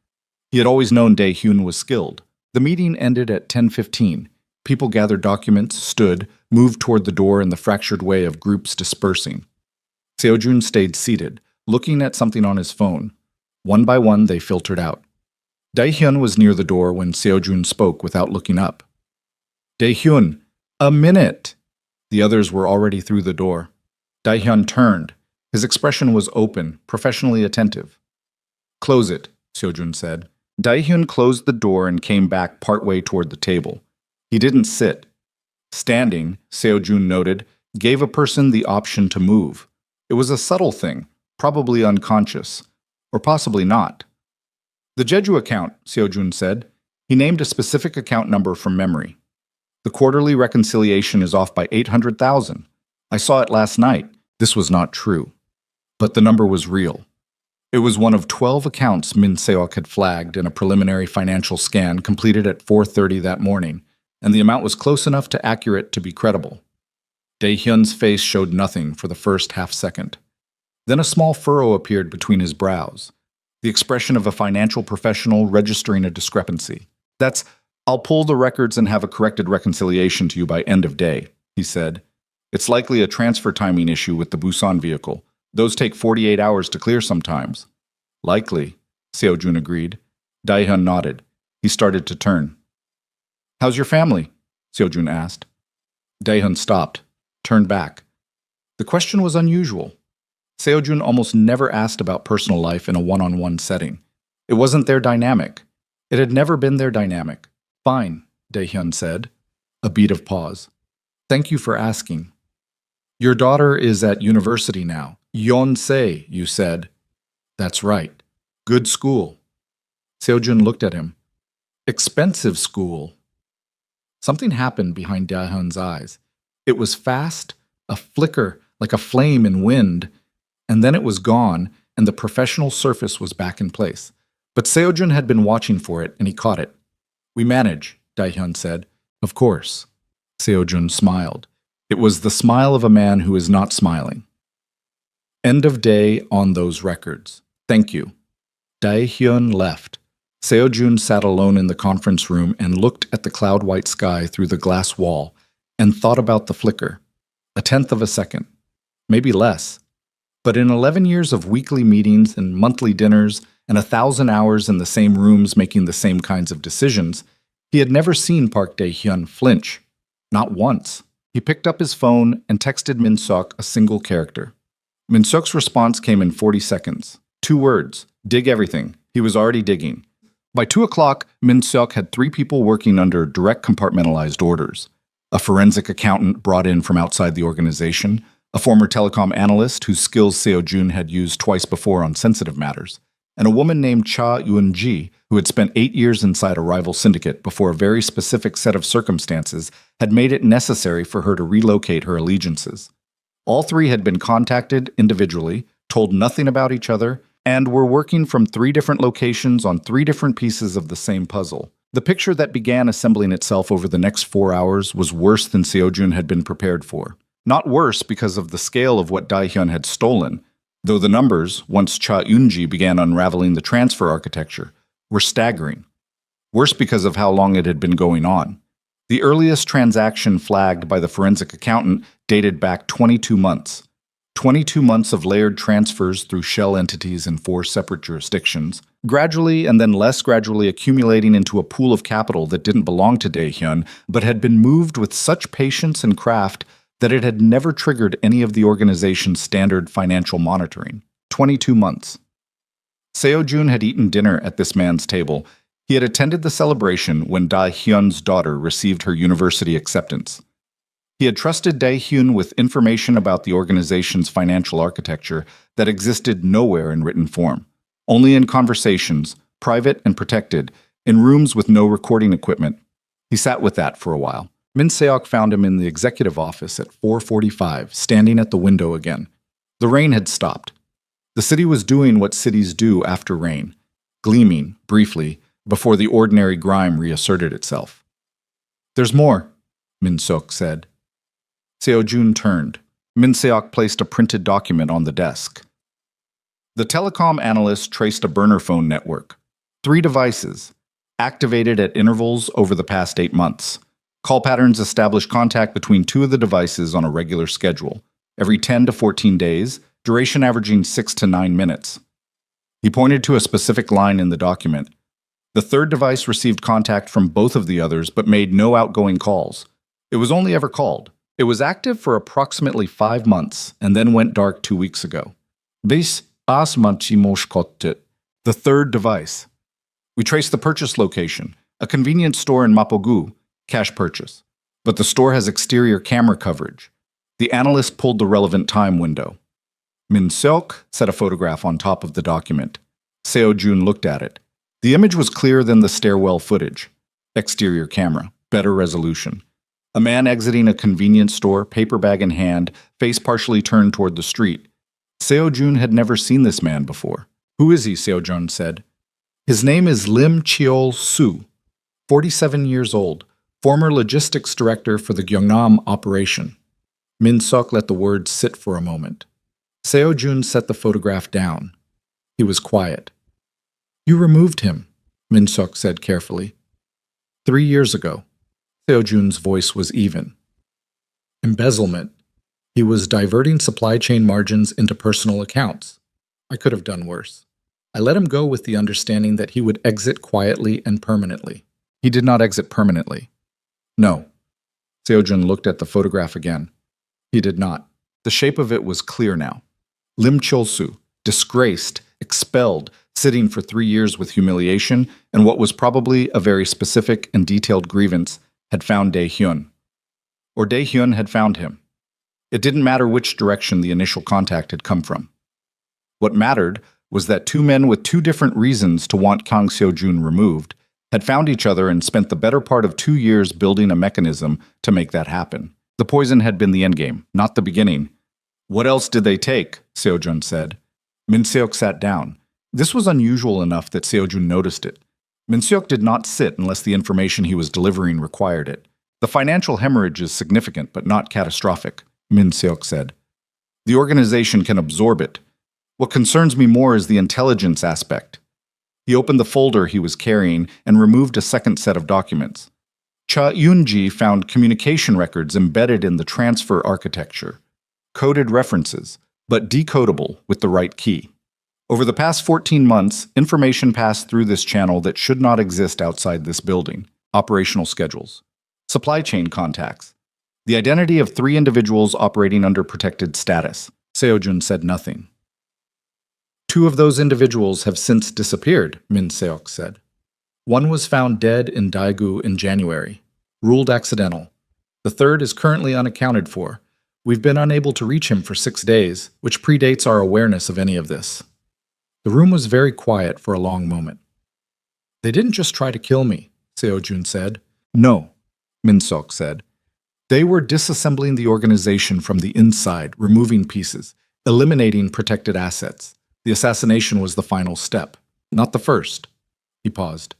He had always known Dae-hyun was skilled. The meeting ended at 10:15. People gathered documents, stood, moved toward the door in the fractured way of groups dispersing. Seo-jun stayed seated, looking at something on his phone. One by one, they filtered out. Dae-hyun was near the door when Seo-jun spoke without looking up. Dae-hyun, a minute! The others were already through the door. Dae-hyun turned. His expression was open, professionally attentive. Close it, Seo-jun said. Dae-hyun closed the door and came back partway toward the table. He didn't sit. Standing, Seo-jun noted, gave a person the option to move. It was a subtle thing, probably unconscious, or possibly not. The Jeju account, Seo-jun said. He named a specific account number from memory. The quarterly reconciliation is off by 800,000. I saw it last night. This was not true. But the number was real. It was one of 12 accounts Min Seok had flagged in a preliminary financial scan completed at 4:30 that morning, and the amount was close enough to accurate to be credible. Dae-hyun's face showed nothing for the first half-second. Then a small furrow appeared between his brows, the expression of a financial professional registering a discrepancy. That's, I'll pull the records and have a corrected reconciliation to you by end of day, he said. It's likely a transfer timing issue with the Busan vehicle. Those take 48 hours to clear sometimes. Likely, Seo-jun agreed. Dae-hyun nodded. He started to turn. How's your family? Seo-jun asked. Dae-hyun stopped, turned back. The question was unusual. Seo-jun almost never asked about personal life in a one-on-one setting. It wasn't their dynamic. It had never been their dynamic. Fine, Dae-hyun said. A beat of pause. Thank you for asking. Your daughter is at university now. Yonsei, you said. That's right. Good school. Seo-jun looked at him. Expensive school. Something happened behind Dae-hyun's eyes. It was fast, a flicker like a flame in wind, and then it was gone, and the professional surface was back in place. But Seo-jun had been watching for it, and he caught it. We manage, Dae-hyun said. Of course. Seo-jun smiled. It was the smile of a man who is not smiling. End of day on those records. Thank you. Dae-hyun left. Seo-jun sat alone in the conference room and looked at the cloud-white sky through the glass wall and thought about the flicker. A tenth of a second. Maybe less. But in 11 years of weekly meetings and monthly dinners and 1,000 hours in the same rooms making the same kinds of decisions, he had never seen Park Dae-hyun flinch. Not once. He picked up his phone and texted Min-seok a single character. Min-seok's response came in 40 seconds. 2 words. Dig everything. He was already digging. By 2 o'clock, Min-seok had 3 people working under direct compartmentalized orders. A forensic accountant brought in from outside the organization, a former telecom analyst whose skills Seo-jun had used twice before on sensitive matters, and a woman named Cha Eun-ji, who had spent 8 years inside a rival syndicate before a very specific set of circumstances had made it necessary for her to relocate her allegiances. All 3 had been contacted individually, told nothing about each other, and were working from 3 different locations on 3 different pieces of the same puzzle. The picture that began assembling itself over the next 4 hours was worse than Seo-jun had been prepared for. Not worse because of the scale of what Dae-hyun had stolen, though the numbers, once Cha Eun-ji began unraveling the transfer architecture, were staggering. Worse because of how long it had been going on. The earliest transaction flagged by the forensic accountant dated back 22 months. 22 months of layered transfers through shell entities in 4 separate jurisdictions, gradually and then less gradually accumulating into a pool of capital that didn't belong to Dae-hyun, but had been moved with such patience and craft that it had never triggered any of the organization's standard financial monitoring. 22 months. Seo-jun had eaten dinner at this man's table. He had attended the celebration when Dae-hyun's daughter received her university acceptance. He had trusted Dae-hyun with information about the organization's financial architecture that existed nowhere in written form, only in conversations, private and protected, in rooms with no recording equipment. He sat with that for a while. Min-seok found him in the executive office at 4:45, standing at the window again. The rain had stopped. The city was doing what cities do after rain, gleaming, briefly, before the ordinary grime reasserted itself. "There's more," Min-seok said. Seo-jun turned. Min-seok placed a printed document on the desk. The telecom analyst traced a burner phone network. 3 devices, activated at intervals over the past 8 months. Call patterns established contact between 2 of the devices on a regular schedule, every 10 to 14 days, duration averaging 6 to 9 minutes. He pointed to a specific line in the document. The 3rd device received contact from both of the others but made no outgoing calls. It was only ever called. It was active for approximately 5 months and then went dark 2 weeks ago. This asmanchi moshkotte. The 3rd device. We traced the purchase location, a convenience store in Mapogu, cash purchase. But the store has exterior camera coverage. The analyst pulled the relevant time window. Min-seok set a photograph on top of the document. Seo-jun looked at it. The image was clearer than the stairwell footage. Exterior camera, better resolution. A man exiting a convenience store, paper bag in hand, face partially turned toward the street. Seo-jun had never seen this man before. "Who is he?" Seo-jun said. "His name is Lim Cheol-soo, 47 years old, former logistics director for the Gyeongnam operation." Min-seok let the words sit for a moment. Seo-jun set the photograph down. He was quiet. "You removed him," Min-seok said carefully. 3 years ago. Seo-jun's voice was even. "Embezzlement. He was diverting supply chain margins into personal accounts. I could have done worse. I let him go with the understanding that he would exit quietly and permanently. He did not exit permanently." "No." Seo-jun looked at the photograph again. "He did not." The shape of it was clear now. Lim Cheol-soo, disgraced, expelled, sitting for 3 years with humiliation and what was probably a very specific and detailed grievance, had found Dae-hyun. Or Dae-hyun had found him. It didn't matter which direction the initial contact had come from. What mattered was that 2 men with 2 different reasons to want Kang Seo-jun removed had found each other and spent the better part of 2 years building a mechanism to make that happen. The poison had been the endgame, not the beginning. "What else did they take?" Seo-jun said. Min-seok sat down. This was unusual enough that Seo-jun noticed it. Min-seok did not sit unless the information he was delivering required it. "The financial hemorrhage is significant but not catastrophic," Min-seok said. "The organization can absorb it. What concerns me more is the intelligence aspect. He opened the folder he was carrying and removed a second set of documents. Cha Yunji found communication records embedded in the transfer architecture. Coded references, but decodable with the right key. Over the past 14 months, information passed through this channel that should not exist outside this building. Operational schedules. Supply chain contacts. The identity of 3 individuals operating under protected status. Seojun said nothing. 2 of those individuals have since disappeared, Min Seok said. One was found dead in Daegu in January, ruled accidental. The third is currently unaccounted for. We've been unable to reach him for 6 days, which predates our awareness of any of this. The room was very quiet for a long moment. They didn't just try to kill me, Seojun said. No, Min Seok said. They were disassembling the organization from the inside, removing pieces, eliminating protected assets. The assassination was the final step, not the first. He paused.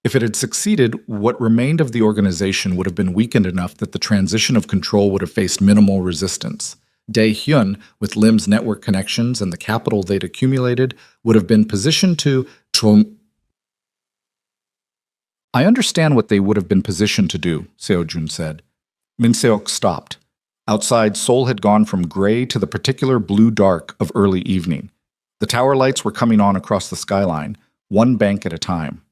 If it had succeeded, what remained of the organization would have been weakened enough that the transition of control would have faced minimal resistance. Dae-hyun, with Lim's network connections and the capital they'd accumulated, would have been positioned to I understand what they would have been positioned to do, Seojun said. Min Seok stopped. Outside, Seoul had gone from gray to the particular blue-dark of early evening. The tower lights were coming on across the skyline, one bank at a time.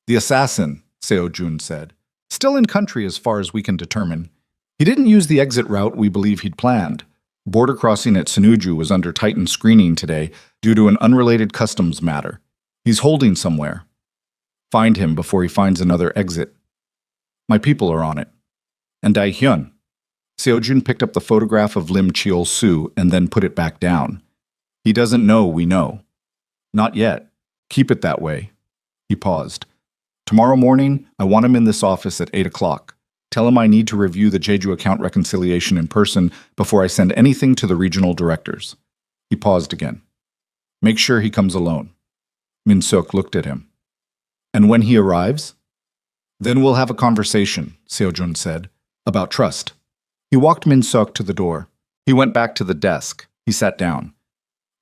The assassin, Seojun said, still in country as far as we can determine. He didn't use the exit route we believe he'd planned. Border crossing at Sinuju was under tightened screening today due to an unrelated customs matter. He's holding somewhere. Find him before he finds another exit. My people are on it. And Dae-hyun. Seojun picked up the photograph of Lim Cheol-soo and then put it back down. He doesn't know we know. Not yet. Keep it that way. He paused. Tomorrow morning, I want him in this office at 8 o'clock. Tell him I need to review the Jeju account reconciliation in person before I send anything to the regional directors. He paused again. Make sure he comes alone. Min Seok looked at him. And when he arrives? Then we'll have a conversation, Seojun said, about trust. He walked Min Seok to the door. He went back to the desk. He sat down.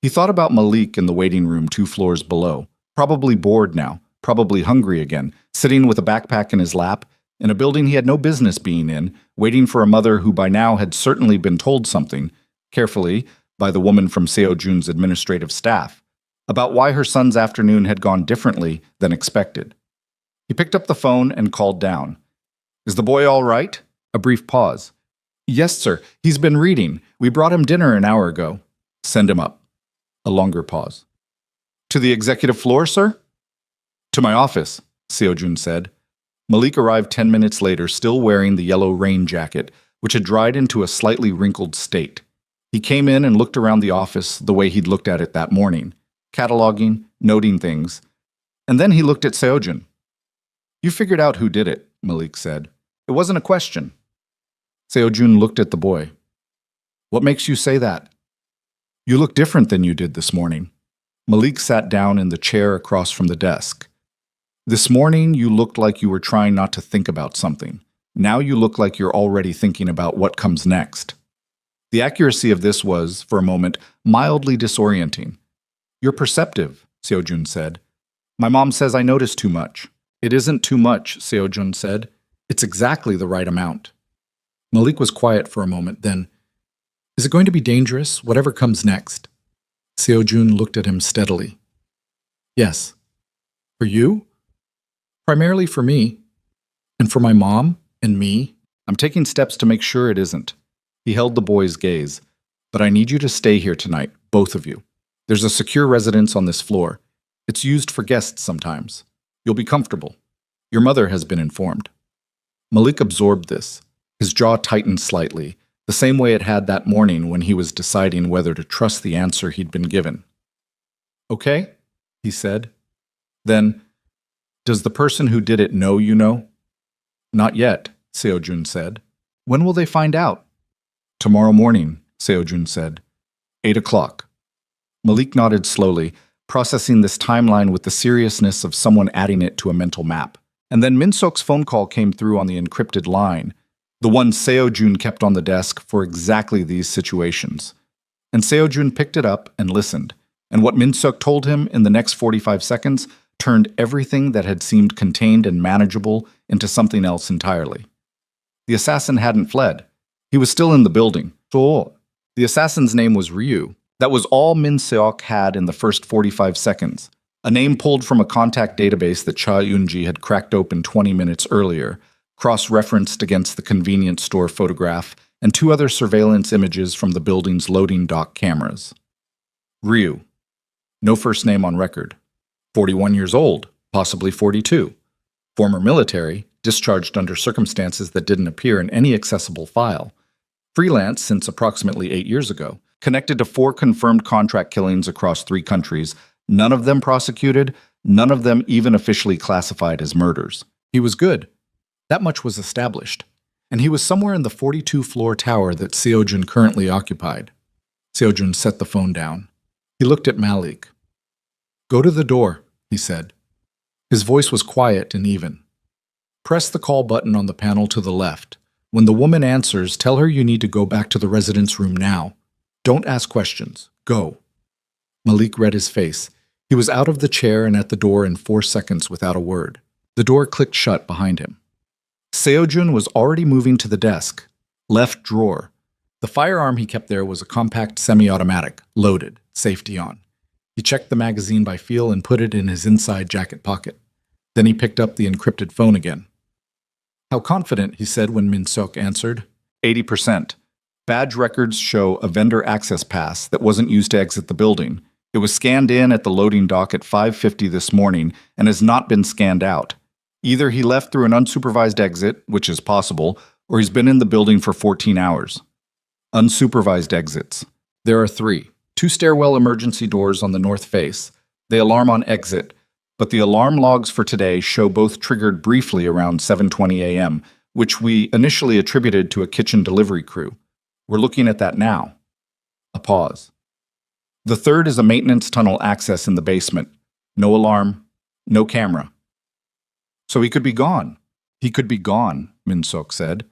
He thought about Malik in the waiting room 2 floors below, probably bored now, probably hungry again, sitting with a backpack in his lap, in a building he had no business being in, waiting for a mother who by now had certainly been told something, carefully, by the woman from Seojun's administrative staff, about why her son's afternoon had gone differently than expected. He picked up the phone and called down. Is the boy all right? A brief pause. Yes, sir. He's been reading. We brought him dinner an hour ago. Send him up. A longer pause. To the executive floor, sir? To my office, Seojun said. Malik arrived 10 minutes later, still wearing the yellow rain jacket, which had dried into a slightly wrinkled state. He came in and looked around the office the way he'd looked at it that morning, cataloging, noting things. And then he looked at Seojun. You figured out who did it, Malik said. It wasn't a question. Seojun looked at the boy. What makes you say that? You look different than you did this morning. Malik sat down in the chair across from the desk. This morning, you looked like you were trying not to think about something. Now you look like you're already thinking about what comes next. The accuracy of this was, for a moment, mildly disorienting. You're perceptive, Seojun said. My mom says I notice too much. It isn't too much, Seojun said. It's exactly the right amount. Malik was quiet for a moment, then, is it going to be dangerous, whatever comes next? Seojun looked at him steadily. Yes. For you? Primarily for me. And for my mom and me. I'm taking steps to make sure it isn't. He held the boy's gaze. But I need you to stay here tonight, both of you. There's a secure residence on this floor. It's used for guests sometimes. You'll be comfortable. Your mother has been informed. Malik absorbed this. His jaw tightened slightly, the same way it had that morning when he was deciding whether to trust the answer he'd been given. Okay, he said. Then, does the person who did it know you know? Not yet, Seojun said. When will they find out? Tomorrow morning, Seojun said. 8 o'clock. Malik nodded slowly, processing this timeline with the seriousness of someone adding it to a mental map. And then Min Seok's phone call came through on the encrypted line, the one Seojun kept on the desk for exactly these situations. And Seojun picked it up and listened, and what Min Seok told him in the next 45 seconds turned everything that had seemed contained and manageable into something else entirely. The assassin hadn't fled. He was still in the building. So, the assassin's name was Ryu. That was all Min Seok had in the first 45 seconds. A name pulled from a contact database that Cha Eun-ji had cracked open 20 minutes earlier, cross-referenced against the convenience store photograph and 2 other surveillance images from the building's loading dock cameras. Ryu. No first name on record. 41 years old, possibly 42. Former military, discharged under circumstances that didn't appear in any accessible file. Freelance since approximately 8 years ago. Connected to 4 confirmed contract killings across 3 countries, none of them prosecuted, none of them even officially classified as murders. He was good. That much was established. And he was somewhere in the 42-floor tower that Seojun currently occupied. Seojun set the phone down. He looked at Malik. "Go to the door," he said. His voice was quiet and even. "Press the call button on the panel to the left. When the woman answers, tell her you need to go back to the residence room now. Don't ask questions. Go." Malik read his face. He was out of the chair and at the door in 4 seconds without a word. The door clicked shut behind him. Seojun was already moving to the desk. Left drawer. The firearm he kept there was a compact semi-automatic, loaded, safety on. He checked the magazine by feel and put it in his inside jacket pocket. Then he picked up the encrypted phone again. "How confident?" he said when Min Seok answered. 80%. Badge records show a vendor access pass that wasn't used to exit the building. It was scanned in at the loading dock at 5:50 this morning and has not been scanned out. Either he left through an unsupervised exit, which is possible, or he's been in the building for 14 hours. Unsupervised exits. There are 3. 2 stairwell emergency doors on the north face. They alarm on exit, but the alarm logs for today show both triggered briefly around 7:20 a.m., which we initially attributed to a kitchen delivery crew. We're looking at that now. A pause. The 3rd is a maintenance tunnel access in the basement. No alarm, no camera. So he could be gone. He could be gone, Min Seok said.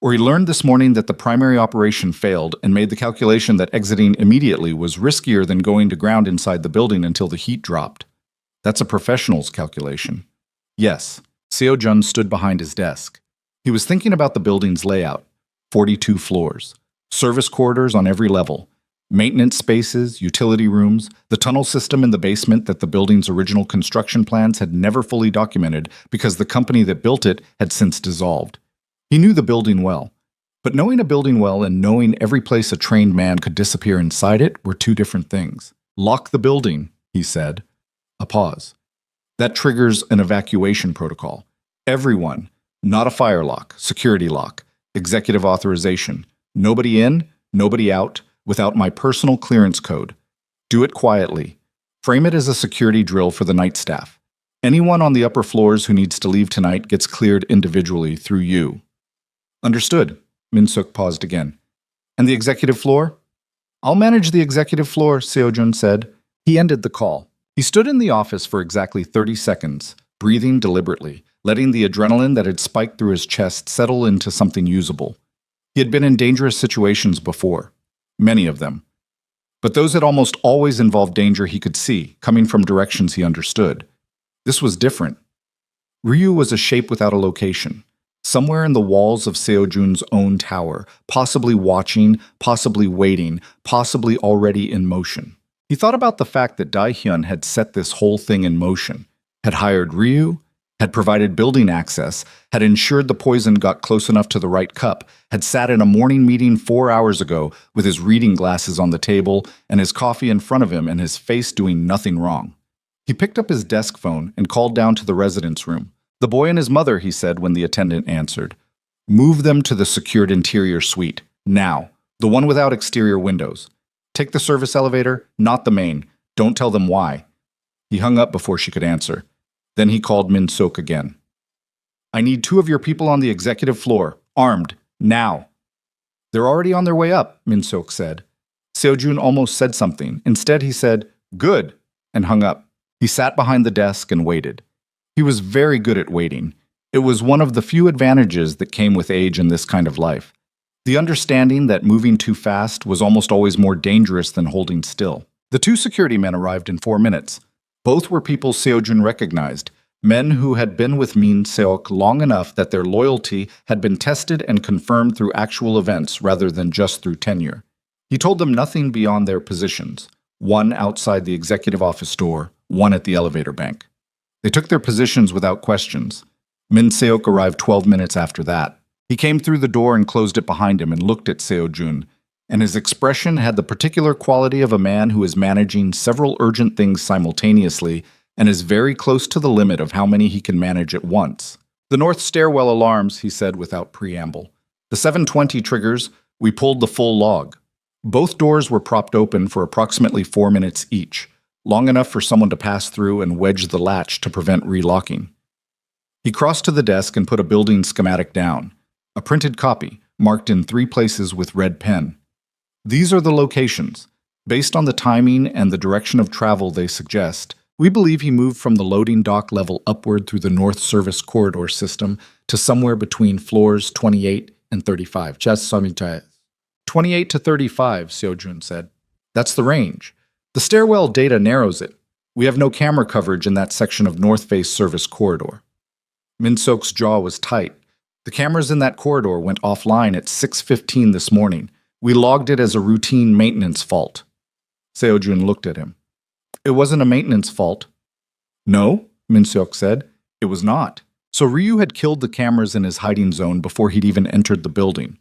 Or he learned this morning that the primary operation failed and made the calculation that exiting immediately was riskier than going to ground inside the building until the heat dropped. That's a professional's calculation. Yes, Seojun stood behind his desk. He was thinking about the building's layout. 42 floors. Service corridors on every level. Maintenance spaces, utility rooms, the tunnel system in the basement that the building's original construction plans had never fully documented because the company that built it had since dissolved. He knew the building well, but knowing a building well and knowing every place a trained man could disappear inside it were 2 different things. "Lock the building," he said. A pause. "That triggers an evacuation protocol. Everyone, not a fire lock, security lock, executive authorization. Nobody in, nobody out, without my personal clearance code. Do it quietly. Frame it as a security drill for the night staff. Anyone on the upper floors who needs to leave tonight gets cleared individually through you." "Understood." Min Seok paused again. "And the executive floor?" "I'll manage the executive floor," Seojun said. He ended the call. He stood in the office for exactly 30 seconds, breathing deliberately, letting the adrenaline that had spiked through his chest settle into something usable. He had been in dangerous situations before. Many of them. But those had almost always involved danger he could see, coming from directions he understood. This was different. Ryu was a shape without a location. Somewhere in the walls of Seojun's own tower, possibly watching, possibly waiting, possibly already in motion. He thought about the fact that Dae-hyun had set this whole thing in motion, had hired Ryu, had provided building access, had ensured the poison got close enough to the right cup, had sat in a morning meeting 4 hours ago with his reading glasses on the table and his coffee in front of him and his face doing nothing wrong. He picked up his desk phone and called down to the residence room. "The boy and his mother," he said when the attendant answered. "Move them to the secured interior suite, now, the one without exterior windows. Take the service elevator, not the main. Don't tell them why." He hung up before she could answer. Then he called Min Seok again. "I need 2 of your people on the executive floor, armed, now." "They're already on their way up," Min Seok said. Seojun almost said something. Instead, he said, "Good," and hung up. He sat behind the desk and waited. He was very good at waiting. It was one of the few advantages that came with age in this kind of life. The understanding that moving too fast was almost always more dangerous than holding still. The 2 security men arrived in 4 minutes. Both were people Seojun recognized, men who had been with Min Seok long enough that their loyalty had been tested and confirmed through actual events rather than just through tenure. He told them nothing beyond their positions, one outside the executive office door, one at the elevator bank. They took their positions without questions. Min Seok arrived 12 minutes after that. He came through the door and closed it behind him and looked at Seojun, and his expression had the particular quality of a man who is managing several urgent things simultaneously and is very close to the limit of how many he can manage at once. The north stairwell alarms, he said without preamble. The 720 triggers, we pulled the full log. Both doors were propped open for approximately 4 minutes each, long enough for someone to pass through and wedge the latch to prevent relocking. He crossed to the desk and put a building schematic down, a printed copy, marked in 3 places with red pen. These are the locations. Based on the timing and the direction of travel they suggest, we believe he moved from the loading dock level upward through the North Service Corridor system to somewhere between floors 28 and 35. 28 to 35, Seojun said. That's the range. The stairwell data narrows it. We have no camera coverage in that section of North Face Service Corridor. Min Seok's jaw was tight. The cameras in that corridor went offline at 6:15 this morning. We logged it as a routine maintenance fault. Seojun looked at him. It wasn't a maintenance fault. No, Min Seok said. It was not. So Ryu had killed the cameras in his hiding zone before he'd even entered the building.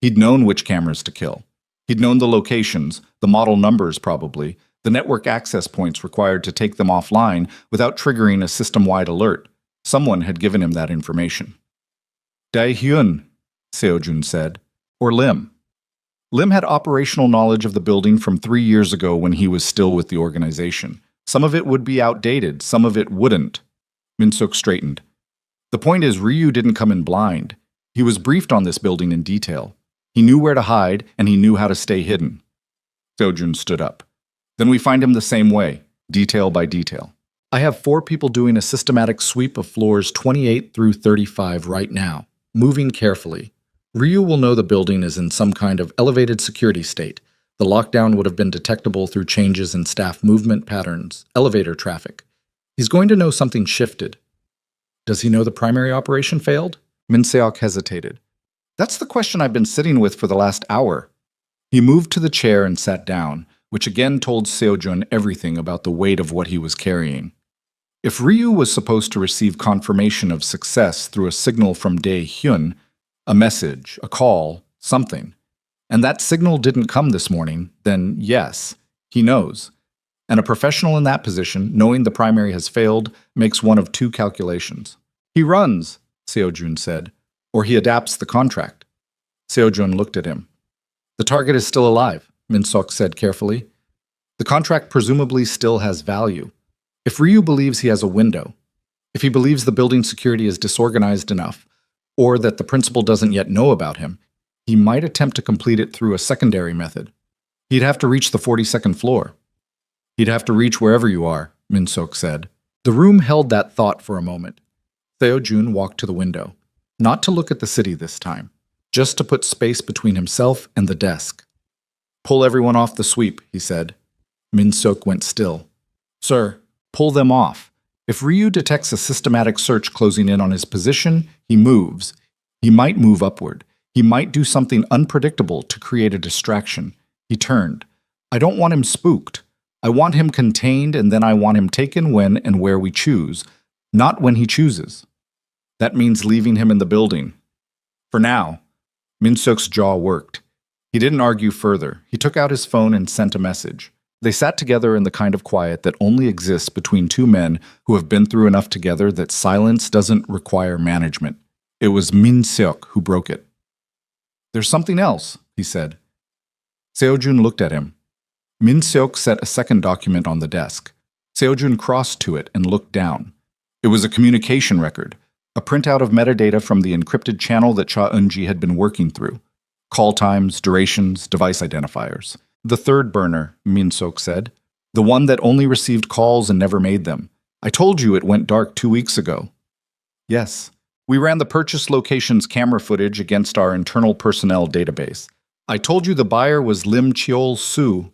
He'd known which cameras to kill. He'd known the locations, the model numbers probably, the network access points required to take them offline without triggering a system-wide alert. Someone had given him that information. Dae-hyun, Seojun said, or Lim. Lim had operational knowledge of the building from 3 years ago when he was still with the organization. Some of it would be outdated, some of it wouldn't. Min Seok straightened. The point is, Ryu didn't come in blind. He was briefed on this building in detail. He knew where to hide, and he knew how to stay hidden. Seojun stood up. Then we find him the same way, detail by detail. I have 4 people doing a systematic sweep of floors 28 through 35 right now, moving carefully. Ryu will know the building is in some kind of elevated security state. The lockdown would have been detectable through changes in staff movement patterns, elevator traffic. He's going to know something shifted. Does he know the primary operation failed? Min Seok hesitated. That's the question I've been sitting with for the last hour. He moved to the chair and sat down, which again told Seojun everything about the weight of what he was carrying. If Ryu was supposed to receive confirmation of success through a signal from Dae-hyun, a message, a call, something, and that signal didn't come this morning, then yes, he knows. And a professional in that position, knowing the primary has failed, makes one of 2 calculations. He runs, Seojun said, or he adapts the contract. Seojun looked at him. The target is still alive, Min Seok said carefully. The contract presumably still has value. If Ryu believes he has a window, if he believes the building security is disorganized enough, or that the principal doesn't yet know about him, he might attempt to complete it through a secondary method. He'd have to reach the 42nd floor. He'd have to reach wherever you are, Min Seok said. The room held that thought for a moment. Seojun walked to the window, not to look at the city this time, just to put space between himself and the desk. Pull everyone off the sweep, he said. Min Seok went still. Sir, pull them off. If Ryu detects a systematic search closing in on his position, he moves. He might move upward. He might do something unpredictable to create a distraction. He turned. I don't want him spooked. I want him contained, and then I want him taken when and where we choose, not when he chooses. That means leaving him in the building. For now. Min Seok's jaw worked. He didn't argue further. He took out his phone and sent a message. They sat together in the kind of quiet that only exists between 2 men who have been through enough together that silence doesn't require management. It was Min Seok who broke it. There's something else, he said. Seojun looked at him. Min Seok set a second document on the desk. Seojun crossed to it and looked down. It was a communication record, a printout of metadata from the encrypted channel that Cha Eun-ji had been working through. Call times, durations, device identifiers. The third burner, Min Seok said. The one that only received calls and never made them. I told you it went dark 2 weeks ago. Yes. We ran the purchase location's camera footage against our internal personnel database. I told you the buyer was Lim Cheol-soo.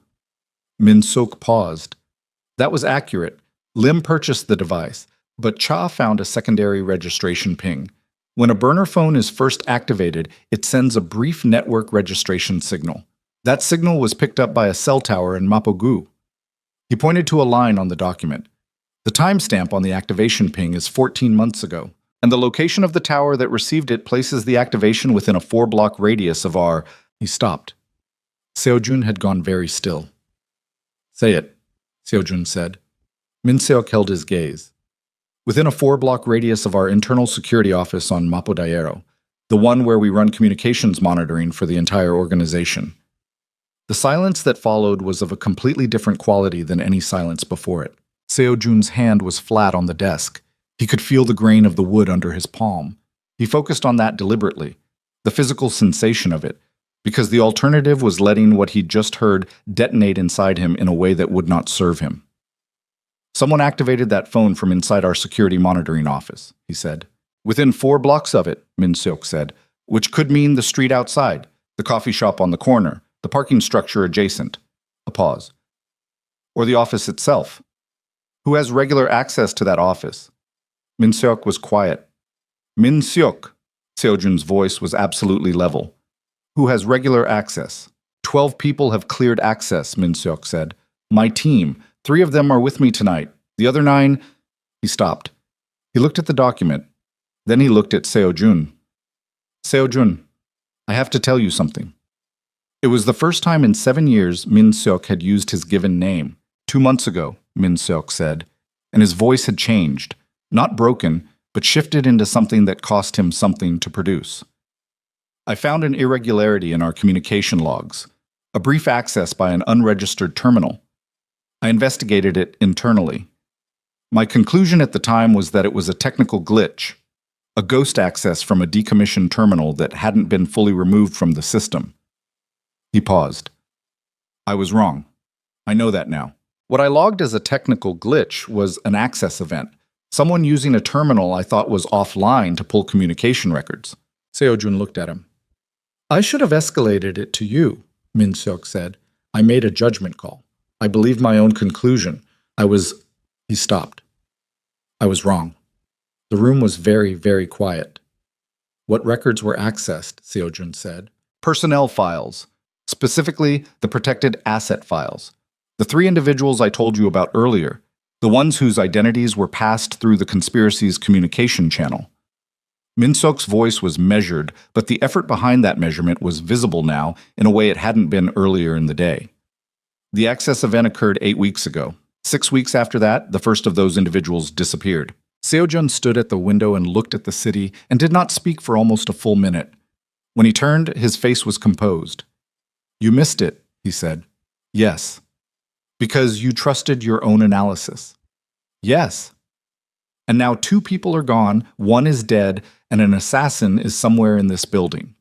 Min Seok paused. That was accurate. Lim purchased the device, but Cha found a secondary registration ping. When a burner phone is first activated, it sends a brief network registration signal. That signal was picked up by a cell tower in Mapogu. He pointed to a line on the document. The timestamp on the activation ping is 14 months ago, and the location of the tower that received it places the activation within a 4-block radius of our... He stopped. Seojun had gone very still. Say it, Seojun said. Min Seok held his gaze. Within a 4-block radius of our internal security office on Mapodayero, the one where we run communications monitoring for the entire organization. The silence that followed was of a completely different quality than any silence before it. Seojun's hand was flat on the desk. He could feel the grain of the wood under his palm. He focused on that deliberately, the physical sensation of it, because the alternative was letting what he'd just heard detonate inside him in a way that would not serve him. Someone activated that phone from inside our security monitoring office, he said. Within 4 blocks of it, Min Seok said, which could mean the street outside, the coffee shop on the corner, the parking structure adjacent. A pause. Or the office itself. Who has regular access to that office? Min Seok was quiet. Min Seok, Seojun's voice was absolutely level. Who has regular access? 12 people have cleared access, Min Seok said. My team. 3 of them are with me tonight. The other 9... He stopped. He looked at the document. Then he looked at Seojun. Seojun, I have to tell you something. It was the first time in 7 years Min Seok had used his given name. 2 months ago, Min Seok said, and his voice had changed, not broken, but shifted into something that cost him something to produce. I found an irregularity in our communication logs, a brief access by an unregistered terminal. I investigated it internally. My conclusion at the time was that it was a technical glitch, a ghost access from a decommissioned terminal that hadn't been fully removed from the system. He paused. I was wrong. I know that now. What I logged as a technical glitch was an access event, someone using a terminal I thought was offline to pull communication records. Seojun looked at him. I should have escalated it to you, Min Seok said. I made a judgment call. I believed my own conclusion. He stopped. I was wrong. The room was very, very quiet. What records were accessed, Seojun said. Personnel files, specifically the protected asset files. The 3 individuals I told you about earlier, the ones whose identities were passed through the conspiracy's communication channel. Min Seok's voice was measured, but the effort behind that measurement was visible now in a way it hadn't been earlier in the day. The access event occurred 8 weeks ago. 6 weeks after that, the first of those individuals disappeared. Seojun stood at the window and looked at the city and did not speak for almost a full minute. When he turned, his face was composed. You missed it, he said. Yes. Because you trusted your own analysis. Yes. And now 2 people are gone, 1 is dead, and an assassin is somewhere in this building.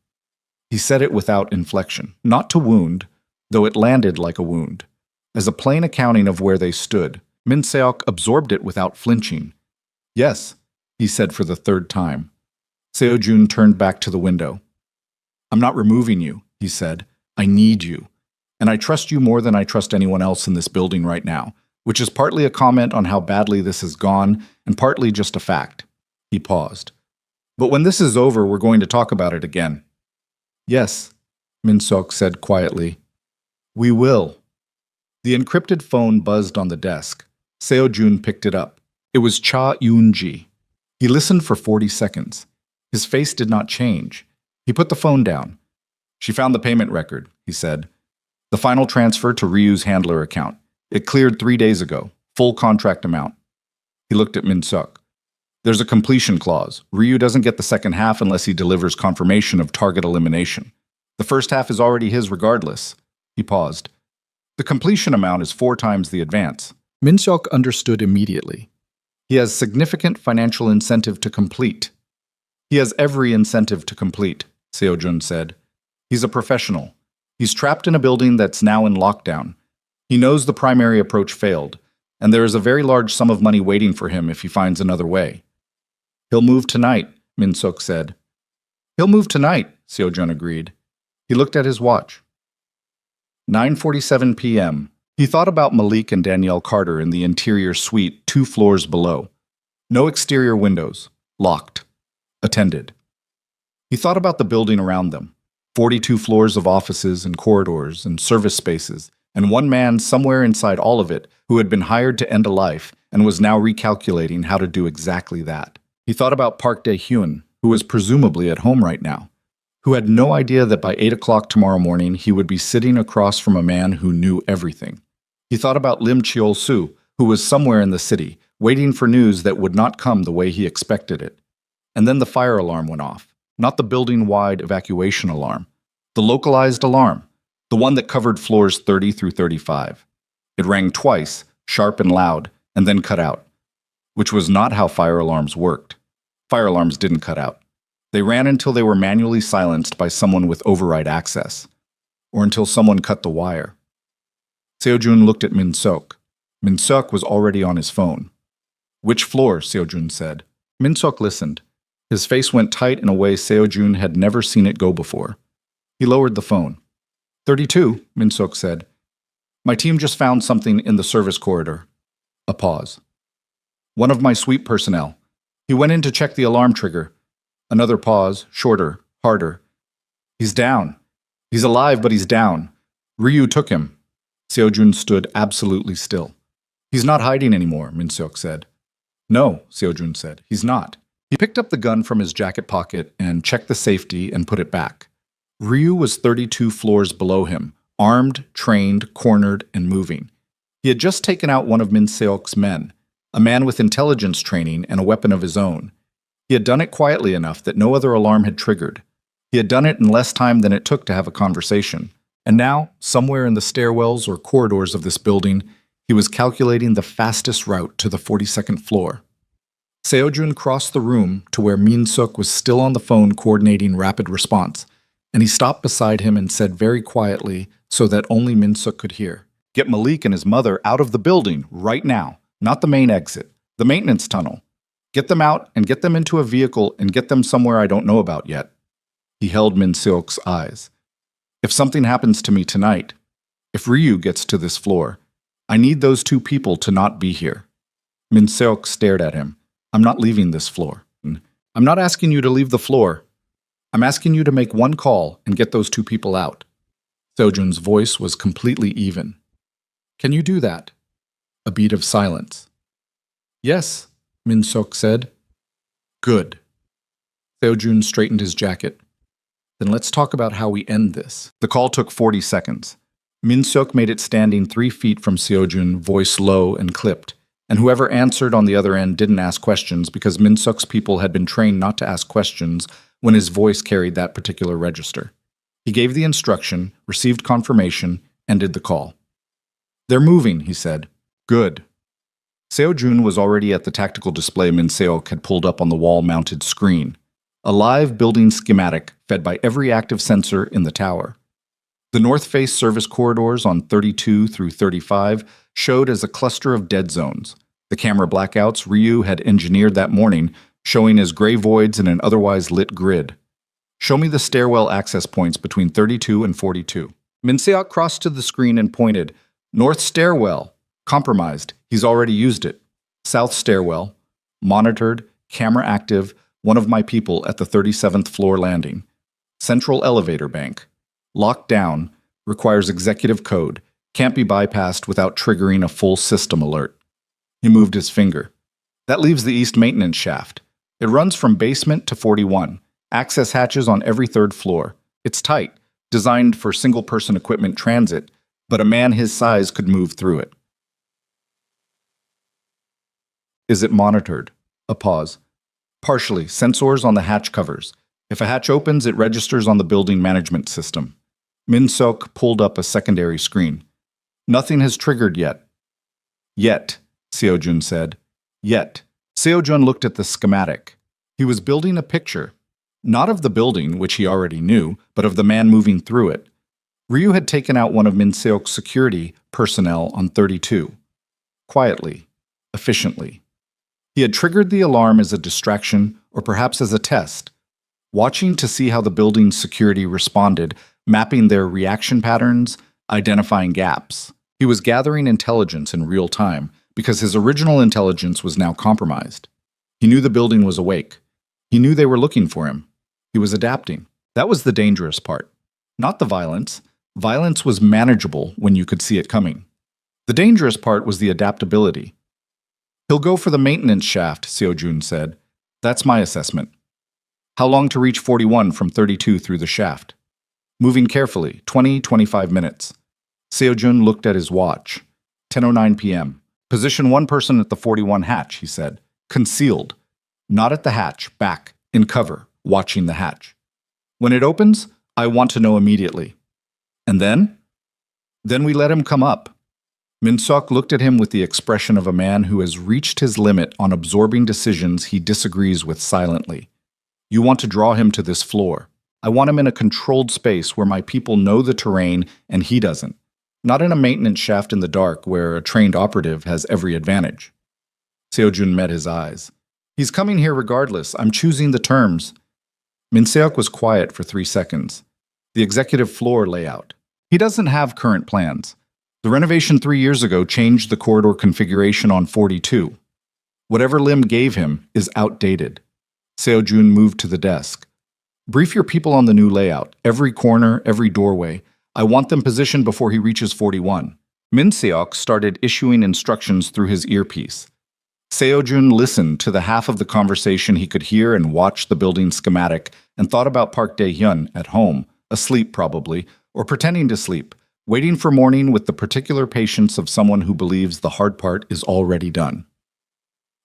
He said it without inflection, not to wound, though it landed like a wound. As a plain accounting of where they stood, Min Seok absorbed it without flinching. Yes, he said for the 3rd time. Seojun turned back to the window. I'm not removing you, he said. I need you. And I trust you more than I trust anyone else in this building right now, which is partly a comment on how badly this has gone and partly just a fact. He paused. But when this is over, we're going to talk about it again. Yes, Min Seok said quietly. We will. The encrypted phone buzzed on the desk. Seojun picked it up. It was Cha Yoon-ji. He listened for 40 seconds. His face did not change. He put the phone down. She found the payment record, he said. The final transfer to Ryu's handler account. It cleared 3 days ago. Full contract amount. He looked at Min Seok. There's a completion clause. Ryu doesn't get the second half unless he delivers confirmation of target elimination. The first half is already his regardless. He paused. The completion amount is 4 times the advance. Min Seok understood immediately. He has significant financial incentive to complete. He has every incentive to complete, Seojun said. He's a professional. He's trapped in a building that's now in lockdown. He knows the primary approach failed, and there is a very large sum of money waiting for him if he finds another way. He'll move tonight, Min Seok said. He'll move tonight, Seojun agreed. He looked at his watch. 9:47 p.m., He thought about Malik and Danielle Carter in the interior suite 2 floors below. No exterior windows. Locked. Attended. He thought about the building around them. 42 floors of offices and corridors and service spaces, and one man somewhere inside all of it who had been hired to end a life and was now recalculating how to do exactly that. He thought about Park Dae-hyun, who was presumably at home right now, who had no idea that by 8 o'clock tomorrow morning he would be sitting across from a man who knew everything. He thought about Lim Cheol-soo, who was somewhere in the city, waiting for news that would not come the way he expected it. And then the fire alarm went off. Not the building-wide evacuation alarm. The localized alarm. The one that covered floors 30 through 35. It rang twice, sharp and loud, and then cut out. Which was not how fire alarms worked. Fire alarms didn't cut out. They ran until they were manually silenced by someone with override access. Or until someone cut the wire. Seo-jun looked at Min-seok. Min-seok was already on his phone. "Which floor?" Seo-jun said. Min-seok listened. His face went tight in a way Seo-jun had never seen it go before. He lowered the phone. 32, Min-seok said. "My team just found something in the service corridor." A pause. "One of my suite personnel. He went in to check the alarm trigger." Another pause, shorter, harder. "He's down. He's alive, but he's down. Ryu took him." Seo-jun stood absolutely still. "He's not hiding anymore," Min-seok said. "No," Seo-jun said. "He's not." He picked up the gun from his jacket pocket and checked the safety and put it back. Ryu was 32 floors below him, armed, trained, cornered, and moving. He had just taken out one of Min-seok's men, a man with intelligence training and a weapon of his own. He had done it quietly enough that no other alarm had triggered. He had done it in less time than it took to have a conversation. And now, somewhere in the stairwells or corridors of this building, he was calculating the fastest route to the 42nd floor. Seo-jun crossed the room to where Min-seok was still on the phone coordinating rapid response, and he stopped beside him and said very quietly, so that only Min-seok could hear, "Get Malik and his mother out of the building right now, not the main exit, the maintenance tunnel. Get them out and get them into a vehicle and get them somewhere I don't know about yet." He held Min-seok's eyes. "If something happens to me tonight, if Ryu gets to this floor, I need those 2 people to not be here." Min-seok stared at him. "I'm not leaving this floor. I'm not asking you to leave the floor. I'm asking you to make one call and get those 2 people out." Seo-jun's voice was completely even. "Can you do that?" A beat of silence. "Yes," Min-seok said. "Good." Seo-jun straightened his jacket. "Then let's talk about how we end this." The call took 40 seconds. Min-seok made it standing 3 feet from Seo-jun, voice low and clipped. And whoever answered on the other end didn't ask questions because Min-seok's people had been trained not to ask questions when his voice carried that particular register. He gave the instruction, received confirmation, ended the call. "They're moving," he said. "Good." Seo-jun was already at the tactical display Min-seok had pulled up on the wall-mounted screen. A live building schematic fed by every active sensor in the tower. The north-face service corridors on 32 through 35 showed as a cluster of dead zones. The camera blackouts Ryu had engineered that morning, showing as gray voids in an otherwise lit grid. "Show me the stairwell access points between 32 and 42. Min-seok crossed to the screen and pointed. "North stairwell. Compromised. He's already used it. South stairwell. Monitored. Camera active. One of my people at the 37th floor landing. Central elevator bank. Locked down. Requires executive code. Can't be bypassed without triggering a full system alert." He moved his finger. "That leaves the east maintenance shaft. It runs from basement to 41. Access hatches on every 3rd floor. It's tight, designed for single-person equipment transit, but a man his size could move through it." "Is it monitored?" A pause. "Partially. Sensors on the hatch covers. If a hatch opens, it registers on the building management system." Min-seok pulled up a secondary screen. "Nothing has triggered yet." "Yet," Seo-jun said. "Yet." Seo-jun looked at the schematic. He was building a picture, not of the building, which he already knew, but of the man moving through it. Ryu had taken out one of Min-seok's security personnel on 32. Quietly, efficiently. He had triggered the alarm as a distraction or perhaps as a test, watching to see how the building's security responded, mapping their reaction patterns, identifying gaps. He was gathering intelligence in real time because his original intelligence was now compromised. He knew the building was awake. He knew they were looking for him. He was adapting. That was the dangerous part. Not the violence. Violence was manageable when you could see it coming. The dangerous part was the adaptability. He'll go for the maintenance shaft, Seo-jun said. That's my assessment. How long to reach 41 from 32 through the shaft? Moving carefully, 25 minutes. Seo-jun looked at his watch. 10:09 p.m. Position one person at the 41 hatch, he said. Concealed. Not at the hatch, back, in cover, watching the hatch. When it opens, I want to know immediately. And then? Then we let him come up. Min-seok looked at him with the expression of a man who has reached his limit on absorbing decisions he disagrees with silently. You want to draw him to this floor. I want him in a controlled space where my people know the terrain and he doesn't. Not in a maintenance shaft in the dark where a trained operative has every advantage. Seo-jun met his eyes. He's coming here regardless. I'm choosing the terms. Min-seok was quiet for 3 seconds. The executive floor layout. He doesn't have current plans. The renovation 3 years ago changed the corridor configuration on 42. Whatever Lim gave him is outdated. Seo-jun moved to the desk. Brief your people on the new layout. Every corner, every doorway. I want them positioned before he reaches 41. Min-seok started issuing instructions through his earpiece. Seo-jun listened to the half of the conversation he could hear and watched the building schematic and thought about Park Dae-hyun at home, asleep probably, or pretending to sleep, waiting for morning with the particular patience of someone who believes the hard part is already done.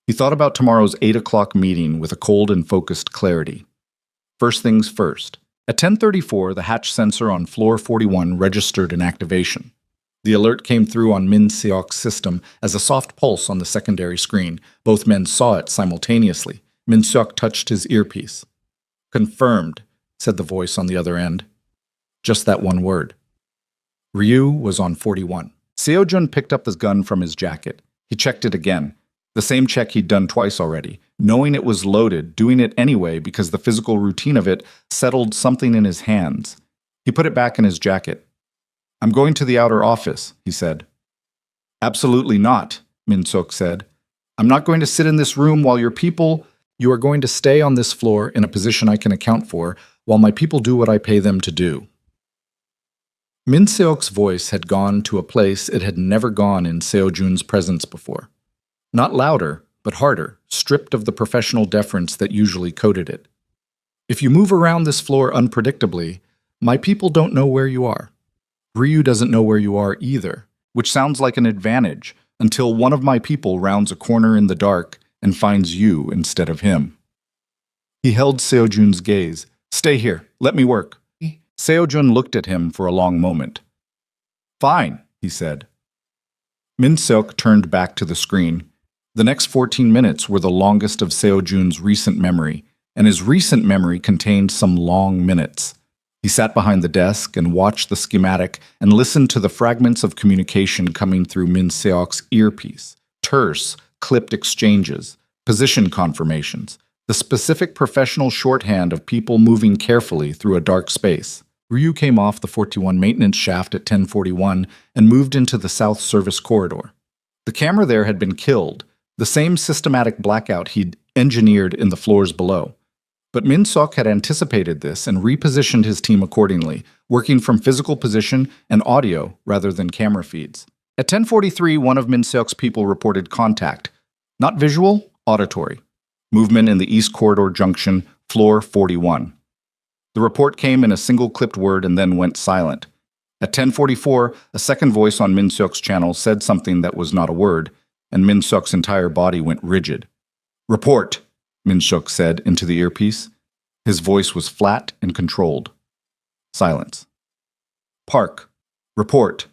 He thought about tomorrow's 8 o'clock meeting with a cold and focused clarity. First things first. At 10:34, the hatch sensor on floor 41 registered an activation. The alert came through on Min-seok's system as a soft pulse on the secondary screen. Both men saw it simultaneously. Min-seok touched his earpiece. Confirmed, said the voice on the other end. Just that one word. Ryu was on 41. Seo-jun picked up his gun from his jacket. He checked it again. The same check he'd done twice already, knowing it was loaded, doing it anyway because the physical routine of it settled something in his hands. He put it back in his jacket. I'm going to the outer office, he said. Absolutely not, Min-seok said. I'm not going to sit in this room while your people... You are going to stay on this floor in a position I can account for while my people do what I pay them to do. Min-seok's voice had gone to a place it had never gone in Seo-jun's presence before. Not louder, but harder, stripped of the professional deference that usually coated it. If you move around this floor unpredictably, my people don't know where you are. Ryu doesn't know where you are either, which sounds like an advantage until one of my people rounds a corner in the dark and finds you instead of him. He held Seo-jun's gaze. Stay here. Let me work. Seo-jun looked at him for a long moment. Fine, he said. Min-seok turned back to the screen. The next 14 minutes were the longest of Seo-jun's recent memory, and his recent memory contained some long minutes. He sat behind the desk and watched the schematic and listened to the fragments of communication coming through Min-seok's earpiece, terse, clipped exchanges, position confirmations, the specific professional shorthand of people moving carefully through a dark space. Ryu came off the 41 maintenance shaft at 10:41 and moved into the south service corridor. The camera there had been killed, the same systematic blackout he'd engineered in the floors below. But Min-seok had anticipated this and repositioned his team accordingly, working from physical position and audio rather than camera feeds. At 10:43, one of Min-seok's people reported contact. Not visual, auditory. Movement in the East Corridor Junction, floor 41. The report came in a single clipped word and then went silent. At 10:44, a second voice on Min-seok's channel said something that was not a word, and Min-seok's entire body went rigid. Report, Min-seok said into the earpiece. His voice was flat and controlled. Silence. Park. Report.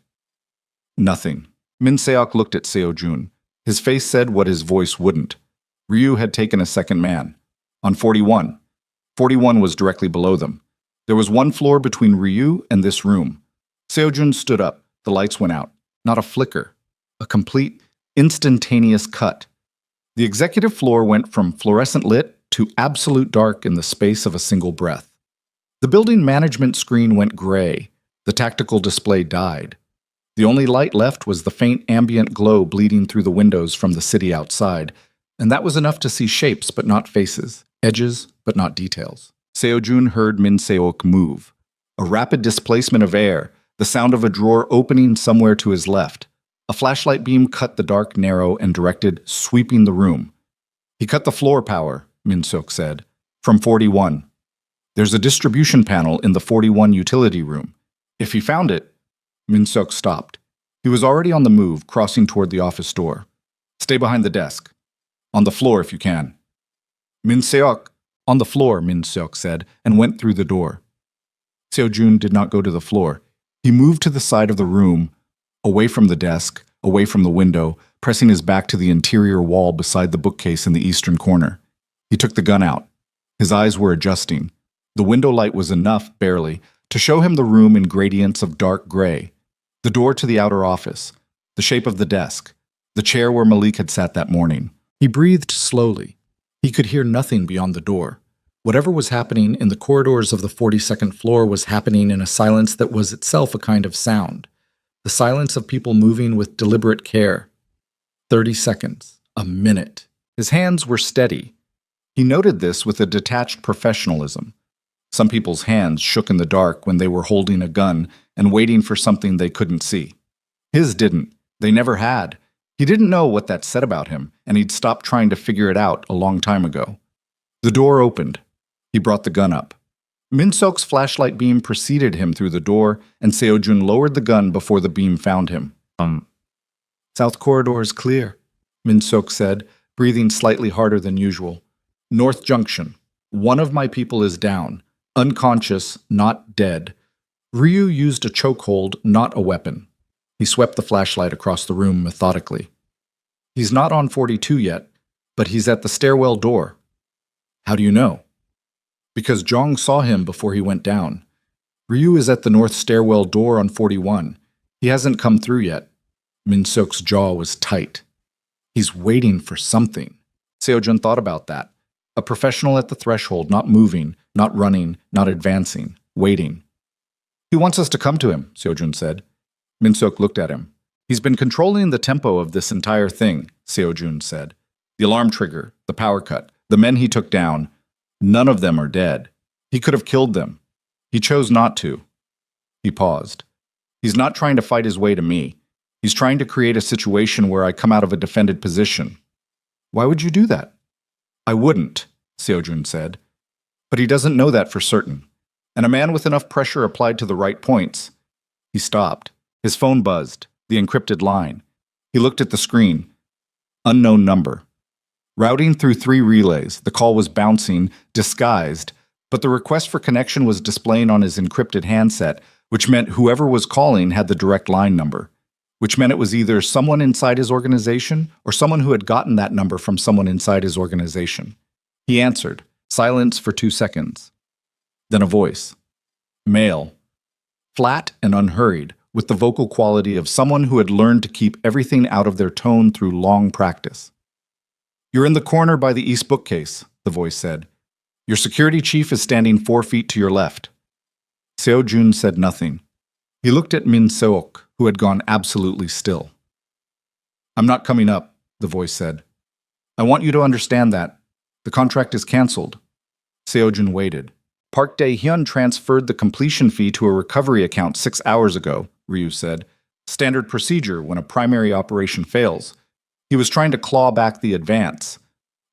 Nothing. Min-seok looked at Seo-jun. His face said what his voice wouldn't. Ryu had taken a second man. On 41. 41 was directly below them. There was one floor between Ryu and this room. Seo-jun stood up. The lights went out. Not a flicker. A complete, instantaneous cut. The executive floor went from fluorescent lit to absolute dark in the space of a single breath. The building management screen went gray. The tactical display died. The only light left was the faint ambient glow bleeding through the windows from the city outside, and that was enough to see shapes but not faces, edges but not details. Seo-jun heard Min Seok move. A rapid displacement of air, the sound of a drawer opening somewhere to his left. A flashlight beam cut the dark, narrow, and directed, sweeping the room. He cut the floor power, Min Seok said, from 41. There's a distribution panel in the 41 utility room. If he found it, Min Seok stopped. He was already on the move, crossing toward the office door. Stay behind the desk. On the floor if you can. Min Seok. On the floor, Min Seok said, and went through the door. Seo-jun did not go to the floor. He moved to the side of the room, away from the desk, away from the window, pressing his back to the interior wall beside the bookcase in the eastern corner. He took the gun out. His eyes were adjusting. The window light was enough, barely, to show him the room in gradients of dark gray. The door to the outer office, the shape of the desk, the chair where Malik had sat that morning. He breathed slowly. He could hear nothing beyond the door. Whatever was happening in the corridors of the 42nd floor was happening in a silence that was itself a kind of sound. The silence of people moving with deliberate care. 30 seconds. A minute. His hands were steady. He noted this with a detached professionalism. Some people's hands shook in the dark when they were holding a gun and waiting for something they couldn't see. His didn't. They never had. He didn't know what that said about him, and he'd stopped trying to figure it out a long time ago. The door opened. He brought the gun up. Min Seok's flashlight beam preceded him through the door, and Seo-jun lowered the gun before the beam found him. South corridor is clear, Min Seok said, breathing slightly harder than usual. North Junction. One of my people is down. Unconscious, not dead. Ryu used a chokehold, not a weapon. He swept the flashlight across the room methodically. He's not on 42 yet, but he's at the stairwell door. How do you know? Because Jong saw him before he went down. Ryu is at the north stairwell door on 41. He hasn't come through yet. Min Seok's jaw was tight. He's waiting for something. Seo-jun thought about that. A professional at the threshold, not moving, not running, not advancing, waiting. He wants us to come to him, Seo-jun said. Min Seok looked at him. He's been controlling the tempo of this entire thing, Seo-jun said. The alarm trigger, the power cut, the men he took down, none of them are dead. He could have killed them. He chose not to. He paused. He's not trying to fight his way to me. He's trying to create a situation where I come out of a defended position. Why would you do that? I wouldn't, Seo-jun said. But he doesn't know that for certain. And a man with enough pressure applied to the right points. He stopped. His phone buzzed, the encrypted line. He looked at the screen. Unknown number. Routing through 3 relays, the call was bouncing, disguised, but the request for connection was displaying on his encrypted handset, which meant whoever was calling had the direct line number, which meant it was either someone inside his organization or someone who had gotten that number from someone inside his organization. He answered. Silence for 2 seconds. Then a voice. Male. Flat and unhurried, with the vocal quality of someone who had learned to keep everything out of their tone through long practice. You're in the corner by the east bookcase, the voice said. Your security chief is standing 4 feet to your left. Seo-jun said nothing. He looked at Min Seok, who had gone absolutely still. I'm not coming up, the voice said. I want you to understand that. The contract is canceled. Seo-jun waited. Park Dae-hyun transferred the completion fee to a recovery account 6 hours ago, Ryu said. Standard procedure when a primary operation fails. He was trying to claw back the advance.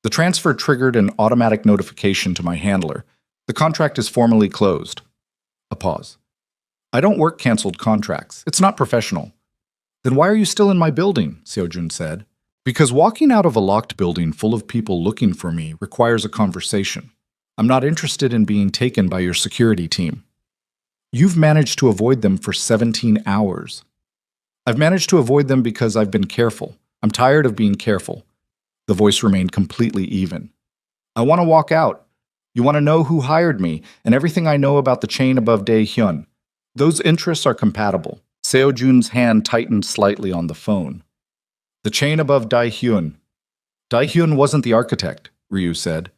The transfer triggered an automatic notification to my handler. The contract is formally closed. A pause. I don't work canceled contracts. It's not professional. Then why are you still in my building? Seo-jun said. Because walking out of a locked building full of people looking for me requires a conversation. I'm not interested in being taken by your security team. You've managed to avoid them for 17 hours. I've managed to avoid them because I've been careful. I'm tired of being careful. The voice remained completely even. I want to walk out. You want to know who hired me and everything I know about the chain above Dae-hyun. Those interests are compatible. Seo-jun's hand tightened slightly on the phone. The chain above Dae-hyun. Dae-hyun wasn't the architect, Ryu said.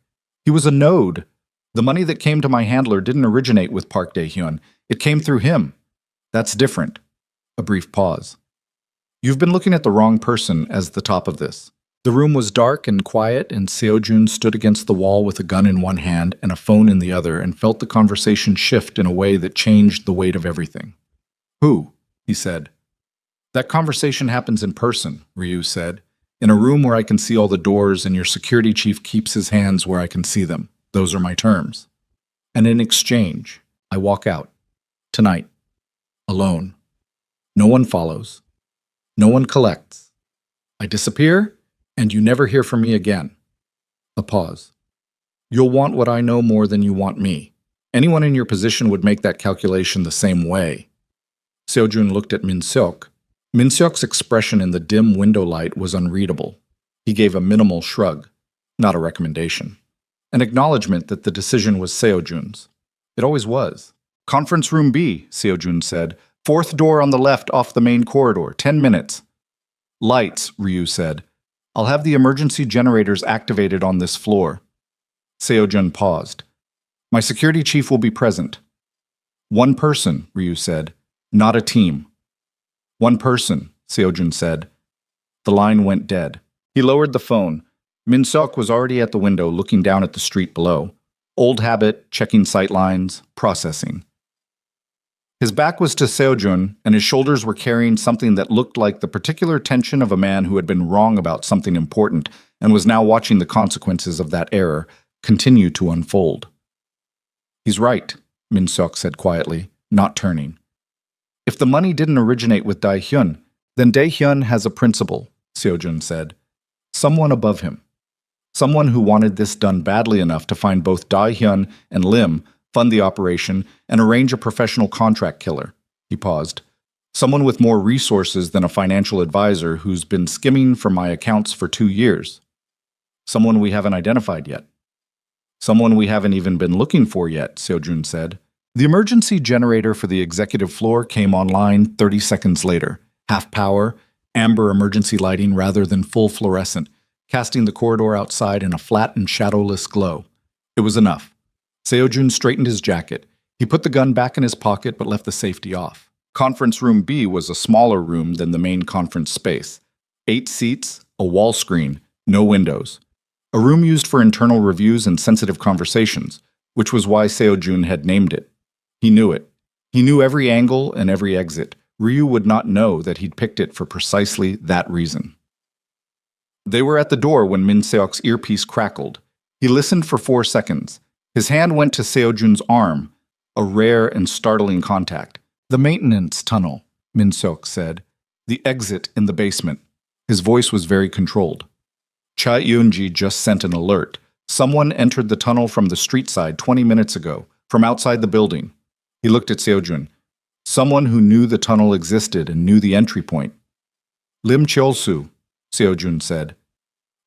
He was a node. The money that came to my handler didn't originate with Park Dae-hyun. It came through him. That's different. A brief pause. You've been looking at the wrong person as the top of this. The room was dark and quiet, and Seojun stood against the wall with a gun in one hand and a phone in the other and felt the conversation shift in a way that changed the weight of everything. Who? He said. That conversation happens in person, Ryu said. In a room where I can see all the doors and your security chief keeps his hands where I can see them. Those are my terms. And in exchange, I walk out. Tonight. Alone. No one follows. No one collects. I disappear, and you never hear from me again. A pause. You'll want what I know more than you want me. Anyone in your position would make that calculation the same way. Seojun looked at Min-seok. Min-seok's expression in the dim window light was unreadable. He gave a minimal shrug, not a recommendation. An acknowledgement that the decision was Seojun's. It always was. Conference room B, Seojun said. Fourth door on the left off the main corridor, 10 minutes. Lights, Ryu said. I'll have the emergency generators activated on this floor. Seojun paused. My security chief will be present. One person, Ryu said. Not a team. One person, Seojun said. The line went dead. He lowered the phone. Min-seok was already at the window looking down at the street below. Old habit, checking sightlines, processing. His back was to Seojun, and his shoulders were carrying something that looked like the particular tension of a man who had been wrong about something important and was now watching the consequences of that error continue to unfold. He's right, Min-seok said quietly, not turning. If the money didn't originate with Dae-hyun, then Dae-hyun has a principal, Seojun said. Someone above him. Someone who wanted this done badly enough to find both Dae-hyun and Lim, fund the operation, and arrange a professional contract killer. He paused. Someone with more resources than a financial advisor who's been skimming from my accounts for 2 years. Someone we haven't identified yet. Someone we haven't even been looking for yet, Seojun said. The emergency generator for the executive floor came online 30 seconds later. Half power, amber emergency lighting rather than full fluorescent, casting the corridor outside in a flat and shadowless glow. It was enough. Seojun straightened his jacket. He put the gun back in his pocket but left the safety off. Conference room B was a smaller room than the main conference space. 8 seats, a wall screen, no windows. A room used for internal reviews and sensitive conversations, which was why Seojun had named it. He knew it. He knew every angle and every exit. Ryu would not know that he'd picked it for precisely that reason. They were at the door when Min-seok's earpiece crackled. He listened for 4 seconds. His hand went to Seojun's arm, a rare and startling contact. The maintenance tunnel, Min-seok said. The exit in the basement. His voice was very controlled. Cha Eun-ji just sent an alert. Someone entered the tunnel from the street side 20 minutes ago, from outside the building. He looked at Seojun. Someone who knew the tunnel existed and knew the entry point. Lim Cheol-soo, Seojun said.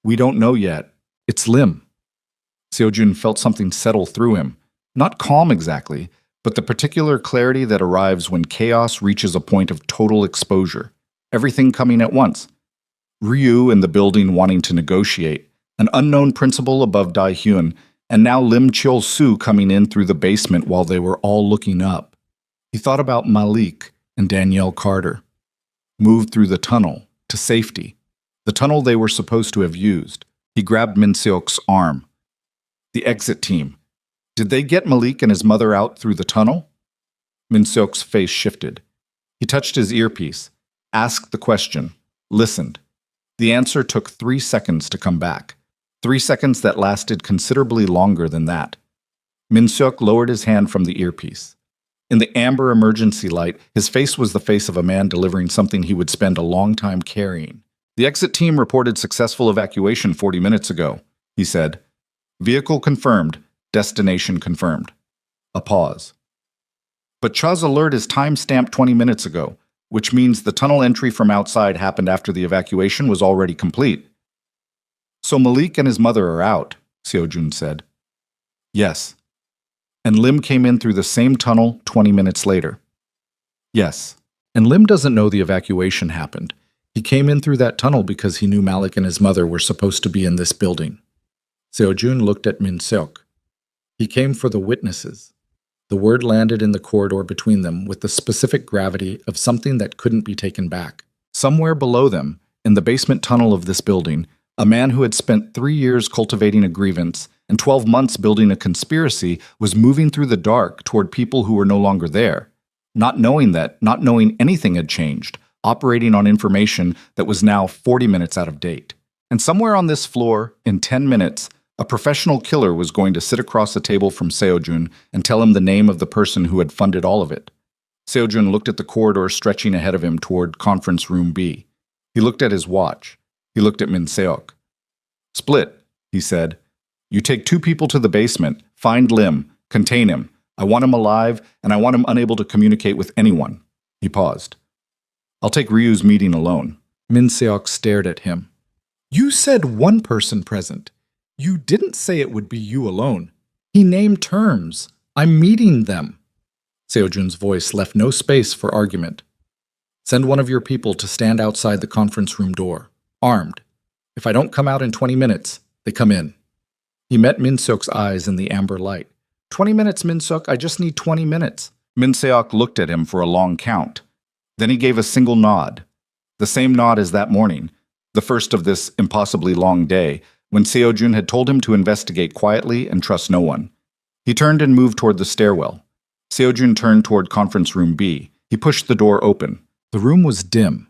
We don't know yet. It's Lim. Seojun felt something settle through him. Not calm exactly, but the particular clarity that arrives when chaos reaches a point of total exposure. Everything coming at once. Ryu in the building wanting to negotiate, an unknown principal above Dae-hyun, and now Lim Cheol-soo coming in through the basement while they were all looking up. He thought about Malik and Danielle Carter. Moved through the tunnel, to safety. The tunnel they were supposed to have used. He grabbed Min-seok's arm. The exit team. Did they get Malik and his mother out through the tunnel? Min-seok's face shifted. He touched his earpiece, asked the question, listened. The answer took 3 seconds to come back. 3 seconds that lasted considerably longer than that. Min-seok lowered his hand from the earpiece. In the amber emergency light, his face was the face of a man delivering something he would spend a long time carrying. The exit team reported successful evacuation 40 minutes ago, he said. Vehicle confirmed, destination confirmed. A pause. But Cha's alert is time-stamped 20 minutes ago, which means the tunnel entry from outside happened after the evacuation was already complete. So Malik and his mother are out, Seojun said. Yes. And Lim came in through the same tunnel 20 minutes later. Yes. And Lim doesn't know the evacuation happened. He came in through that tunnel because he knew Malik and his mother were supposed to be in this building. Seojun looked at Min-seok. He came for the witnesses. The word landed in the corridor between them with the specific gravity of something that couldn't be taken back. Somewhere below them, in the basement tunnel of this building, a man who had spent 3 years cultivating a grievance and 12 months building a conspiracy was moving through the dark toward people who were no longer there. Not knowing anything had changed, operating on information that was now 40 minutes out of date. And somewhere on this floor, in 10 minutes, a professional killer was going to sit across the table from Seojun and tell him the name of the person who had funded all of it. Seojun looked at the corridor stretching ahead of him toward conference room B. He looked at his watch. He looked at Min Seok. "Split," he said. "You take 2 people to the basement, find Lim, contain him. I want him alive, and I want him unable to communicate with anyone." He paused. "I'll take Ryu's meeting alone." Min Seok stared at him. "You said 1 person present. You didn't say it would be you alone. He named terms. I'm meeting them." Seojun's voice left no space for argument. "Send one of your people to stand outside the conference room door, armed. If I don't come out in 20 minutes, they come in." He met Min Seok's eyes in the amber light. 20 minutes, Min Seok. I just need 20 minutes. Min Seok looked at him for a long count. Then he gave a single nod. The same nod as that morning, the first of this impossibly long day, when Seojun had told him to investigate quietly and trust no one. He turned and moved toward the stairwell. Seojun turned toward conference room B. He pushed the door open. The room was dim.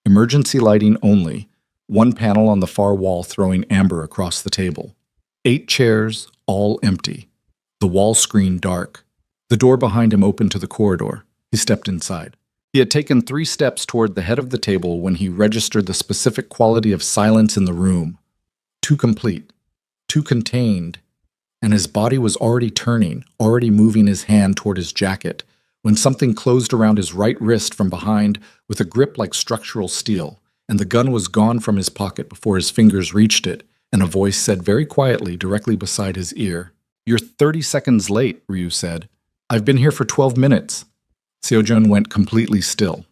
Emergency lighting only. 1 panel on the far wall throwing amber across the table. 8 chairs, all empty. The wall screen dark. The door behind him opened to the corridor. He stepped inside. He had taken 3 steps toward the head of the table when he registered the specific quality of silence in the room. Too complete. Too contained. And his body was already turning, already moving his hand toward his jacket, when something closed around his right wrist from behind with a grip like structural steel, and the gun was gone from his pocket before his fingers reached it, and a voice said very quietly directly beside his ear, "You're 30 seconds late," Ryu said. "I've been here for 12 minutes. Seojun went completely still.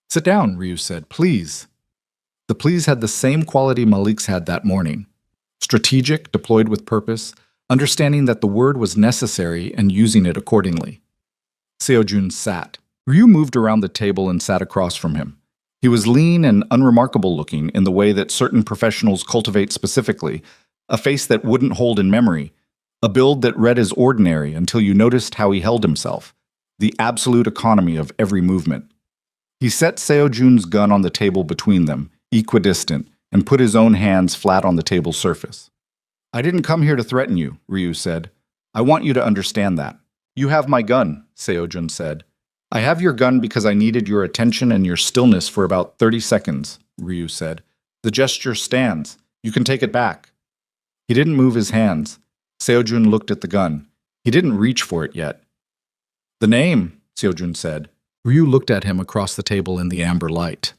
"Sit down," Ryu said, "please." The please had the same quality Malik's had that morning. Strategic, deployed with purpose, understanding that the word was necessary and using it accordingly. Seojun sat. Ryu moved around the table and sat across from him. He was lean and unremarkable looking in the way that certain professionals cultivate specifically, a face that wouldn't hold in memory, a build that read as ordinary until you noticed how he held himself, the absolute economy of every movement. He set Seojun's gun on the table between them, equidistant, and put his own hands flat on the table surface. "I didn't come here to threaten you," Ryu said. "I want you to understand that." "You have my gun," Seojun said. "I have your gun because I needed your attention and your stillness for about 30 seconds, Ryu said. "The gesture stands. You can take it back." He didn't move his hands. Seojun looked at the gun. He didn't reach for it yet. "The name," Seojun said. Ryu looked at him across the table in the amber light.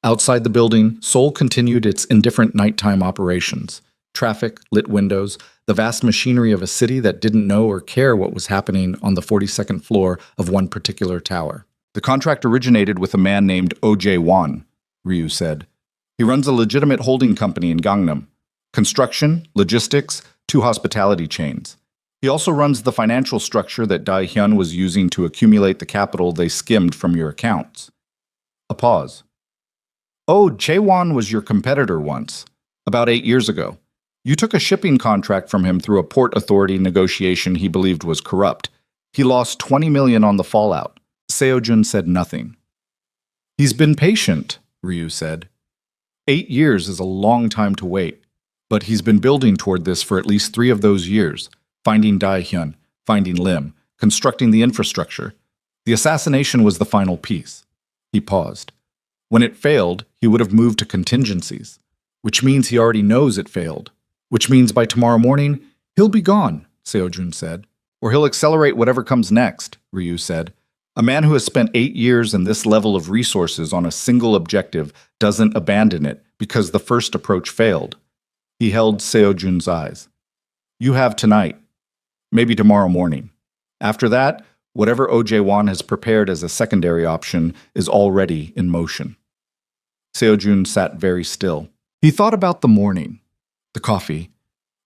Outside the building, Seoul continued its indifferent nighttime operations. Traffic, lit windows, the vast machinery of a city that didn't know or care what was happening on the 42nd floor of one particular tower. "The contract originated with a man named O.J. Won," Ryu said. "He runs a legitimate holding company in Gangnam. Construction, logistics, 2 hospitality chains. He also runs the financial structure that Dae-hyun was using to accumulate the capital they skimmed from your accounts." A pause. "Oh, Jae-won was your competitor once, about 8 years ago. You took a shipping contract from him through a port authority negotiation he believed was corrupt. He lost 20 million on the fallout." Seojun said nothing. "He's been patient," Ryu said. 8 years is a long time to wait, but he's been building toward this for at least 3 of those years, finding Dae-hyun, finding Lim, constructing the infrastructure. The assassination was the final piece." He paused. "When it failed, he would have moved to contingencies, which means he already knows it failed. Which means by tomorrow morning, he'll be gone," Seojun said. "Or he'll accelerate whatever comes next," Ryu said. "A man who has spent 8 years and this level of resources on a single objective doesn't abandon it because the first approach failed." He held Seojun's eyes. "You have tonight, maybe tomorrow morning. After that, whatever O.J. Won has prepared as a secondary option is already in motion." Seojun sat very still. He thought about the morning. The coffee.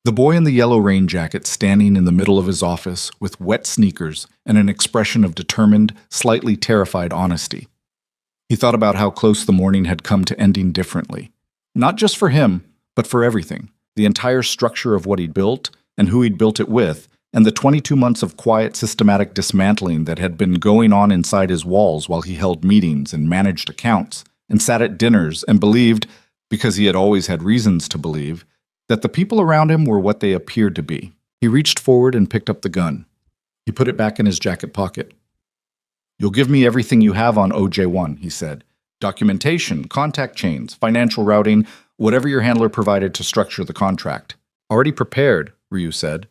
The boy in the yellow rain jacket standing in the middle of his office with wet sneakers and an expression of determined, slightly terrified honesty. He thought about how close the morning had come to ending differently. Not just for him, but for everything. The entire structure of what he'd built and who he'd built it with, and the 22 months of quiet, systematic dismantling that had been going on inside his walls while he held meetings and managed accounts and sat at dinners and believed, because he had always had reasons to believe, that the people around him were what they appeared to be. He reached forward and picked up the gun. He put it back in his jacket pocket. "You'll give me everything you have on OJ1, he said. Documentation, contact chains, financial routing, whatever your handler provided to structure the contract. Already prepared, Ryu said.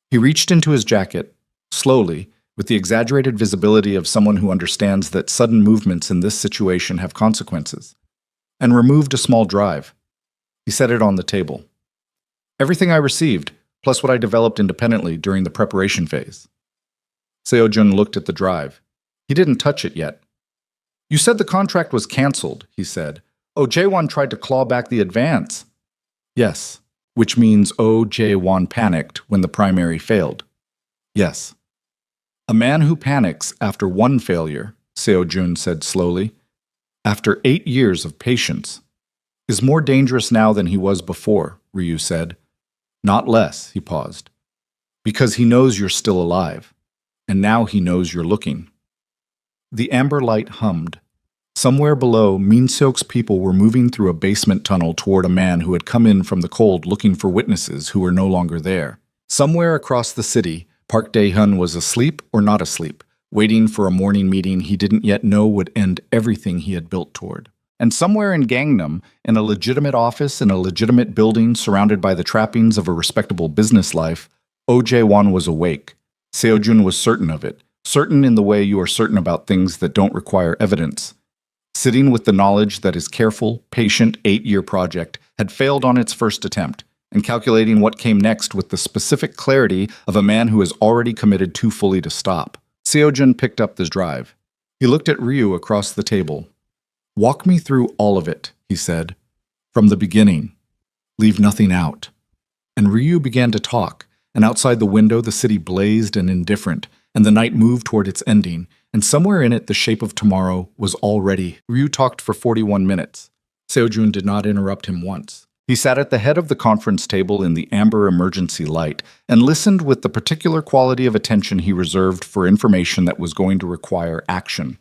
He reached into his jacket, slowly, with the exaggerated visibility of someone who understands that sudden movements in this situation have consequences, and removed a small drive. He set it on the table. Everything I received, plus what I developed independently during the preparation phase. Seo-jun looked at the drive. He didn't touch it yet. "You said the contract was cancelled," he said. "OJ1 tried to claw back the advance." "Yes, which means OJ1 panicked when the primary failed." "Yes." "A man who panics after one failure," Seo-jun said slowly, "after 8 years of patience, is more dangerous now than he was before," Ryu said. "Not less," he paused. "Because he knows you're still alive, and now he knows you're looking." The amber light hummed. Somewhere below, Min-seok's people were moving through a basement tunnel toward a man who had come in from the cold looking for witnesses who were no longer there. Somewhere across the city, Park Dae-hyun was asleep or not asleep, waiting for a morning meeting he didn't yet know would end everything he had built toward. And somewhere in Gangnam, in a legitimate office in a legitimate building surrounded by the trappings of a respectable business life, OJ-won was awake. Seo-jun was certain of it, certain in the way you are certain about things that don't require evidence. Sitting with the knowledge that his careful, patient 8-year project had failed on its first attempt, and calculating what came next with the specific clarity of a man who has already committed too fully to stop. Seo-jun picked up the drive. He looked at Ryu across the table. "Walk me through all of it," he said. "From the beginning. Leave nothing out." And Ryu began to talk, and outside the window the city blazed and indifferent, and the night moved toward its ending, and somewhere in it the shape of tomorrow was already. Ryu talked for 41 minutes. Seo-jun did not interrupt him once. He sat at the head of the conference table in the amber emergency light and listened with the particular quality of attention he reserved for information that was going to require action.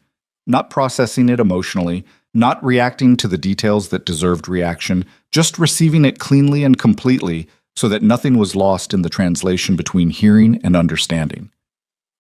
Not processing it emotionally, not reacting to the details that deserved reaction, just receiving it cleanly and completely so that nothing was lost in the translation between hearing and understanding.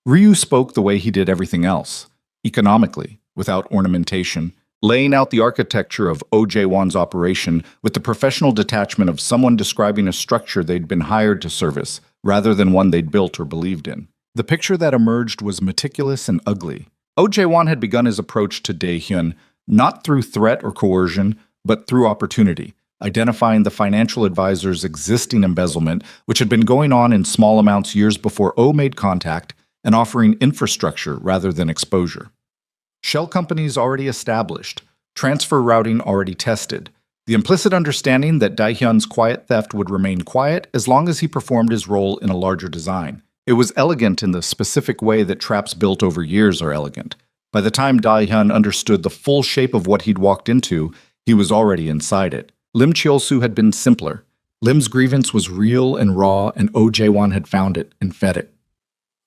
Ryu spoke the way he did everything else, economically, without ornamentation, laying out the architecture of OJ-won's operation with the professional detachment of someone describing a structure they'd been hired to service, rather than one they'd built or believed in. The picture that emerged was meticulous and ugly. OJ-won had begun his approach to Dae-hyun not through threat or coercion, but through opportunity, identifying the financial advisor's existing embezzlement, which had been going on in small amounts years before O made contact, and offering infrastructure rather than exposure. Shell companies already established, transfer routing already tested, the implicit understanding that Dae-hyun's quiet theft would remain quiet as long as he performed his role in a larger design. It was elegant in the specific way that traps built over years are elegant. By the time Dae-hyun understood the full shape of what he'd walked into, he was already inside it. Lim Cheol-soo had been simpler. Lim's grievance was real and raw, and OJ-won had found it and fed it.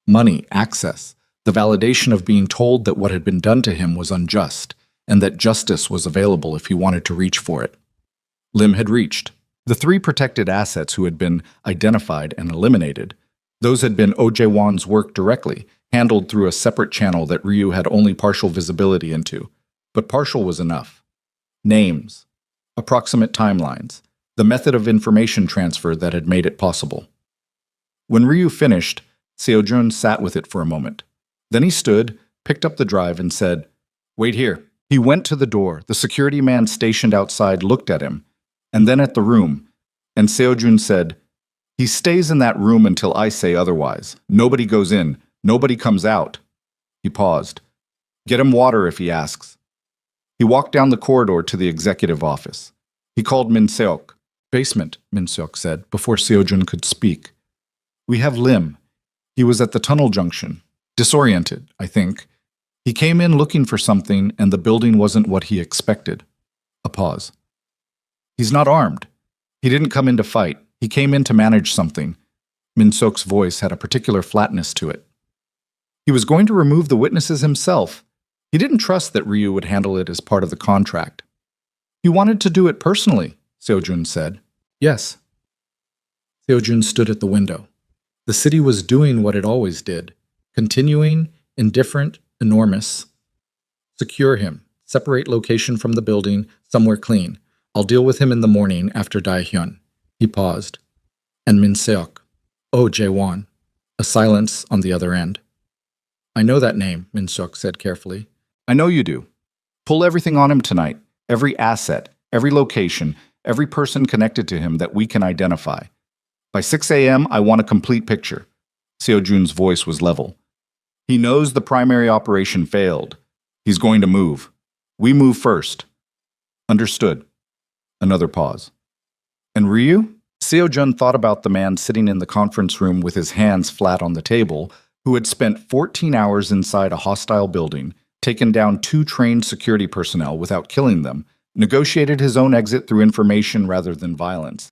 Money, access, the validation of being told that what had been done to him was unjust, and that justice was available if he wanted to reach for it. Lim had reached. The 3 protected assets who had been identified and eliminated, those had been OJ-won's work directly, handled through a separate channel that Ryu had only partial visibility into. But partial was enough. Names, approximate timelines, the method of information transfer that had made it possible. When Ryu finished, Seo-jun sat with it for a moment. Then he stood, picked up the drive, and said, "Wait here." He went to the door. The security man stationed outside looked at him, and then at the room, and Seo-jun said, "He stays in that room until I say otherwise. Nobody goes in. Nobody comes out." He paused. "Get him water if he asks." He walked down the corridor to the executive office. He called Min-seok. Basement, Min-seok said, before Seo-jun could speak. We have Lim. He was at the tunnel junction. Disoriented, I think. He came in looking for something, and the building wasn't what he expected. A pause. He's not armed. He didn't come in to fight. He came in to manage something. Min-seok's voice had a particular flatness to it. He was going to remove the witnesses himself. He didn't trust that Ryu would handle it as part of the contract. He wanted to do it personally, Seo-jun said. Yes. Seo-jun stood at the window. The city was doing what it always did. Continuing, indifferent, enormous. Secure him. Separate location from the building, somewhere clean. I'll deal with him in the morning after Daehyun. He paused. And Min-seok. Oh, Jae-won. A silence on the other end. I know that name, Min-seok said carefully. I know you do. Pull everything on him tonight. Every asset, every location, every person connected to him that we can identify. By 6 a.m., I want a complete picture. Seo-jun's voice was level. He knows the primary operation failed. He's going to move. We move first. Understood. Another pause. And Ryu? Seo-jun thought about the man sitting in the conference room with his hands flat on the table, who had spent 14 hours inside a hostile building, taken down 2 trained security personnel without killing them, negotiated his own exit through information rather than violence,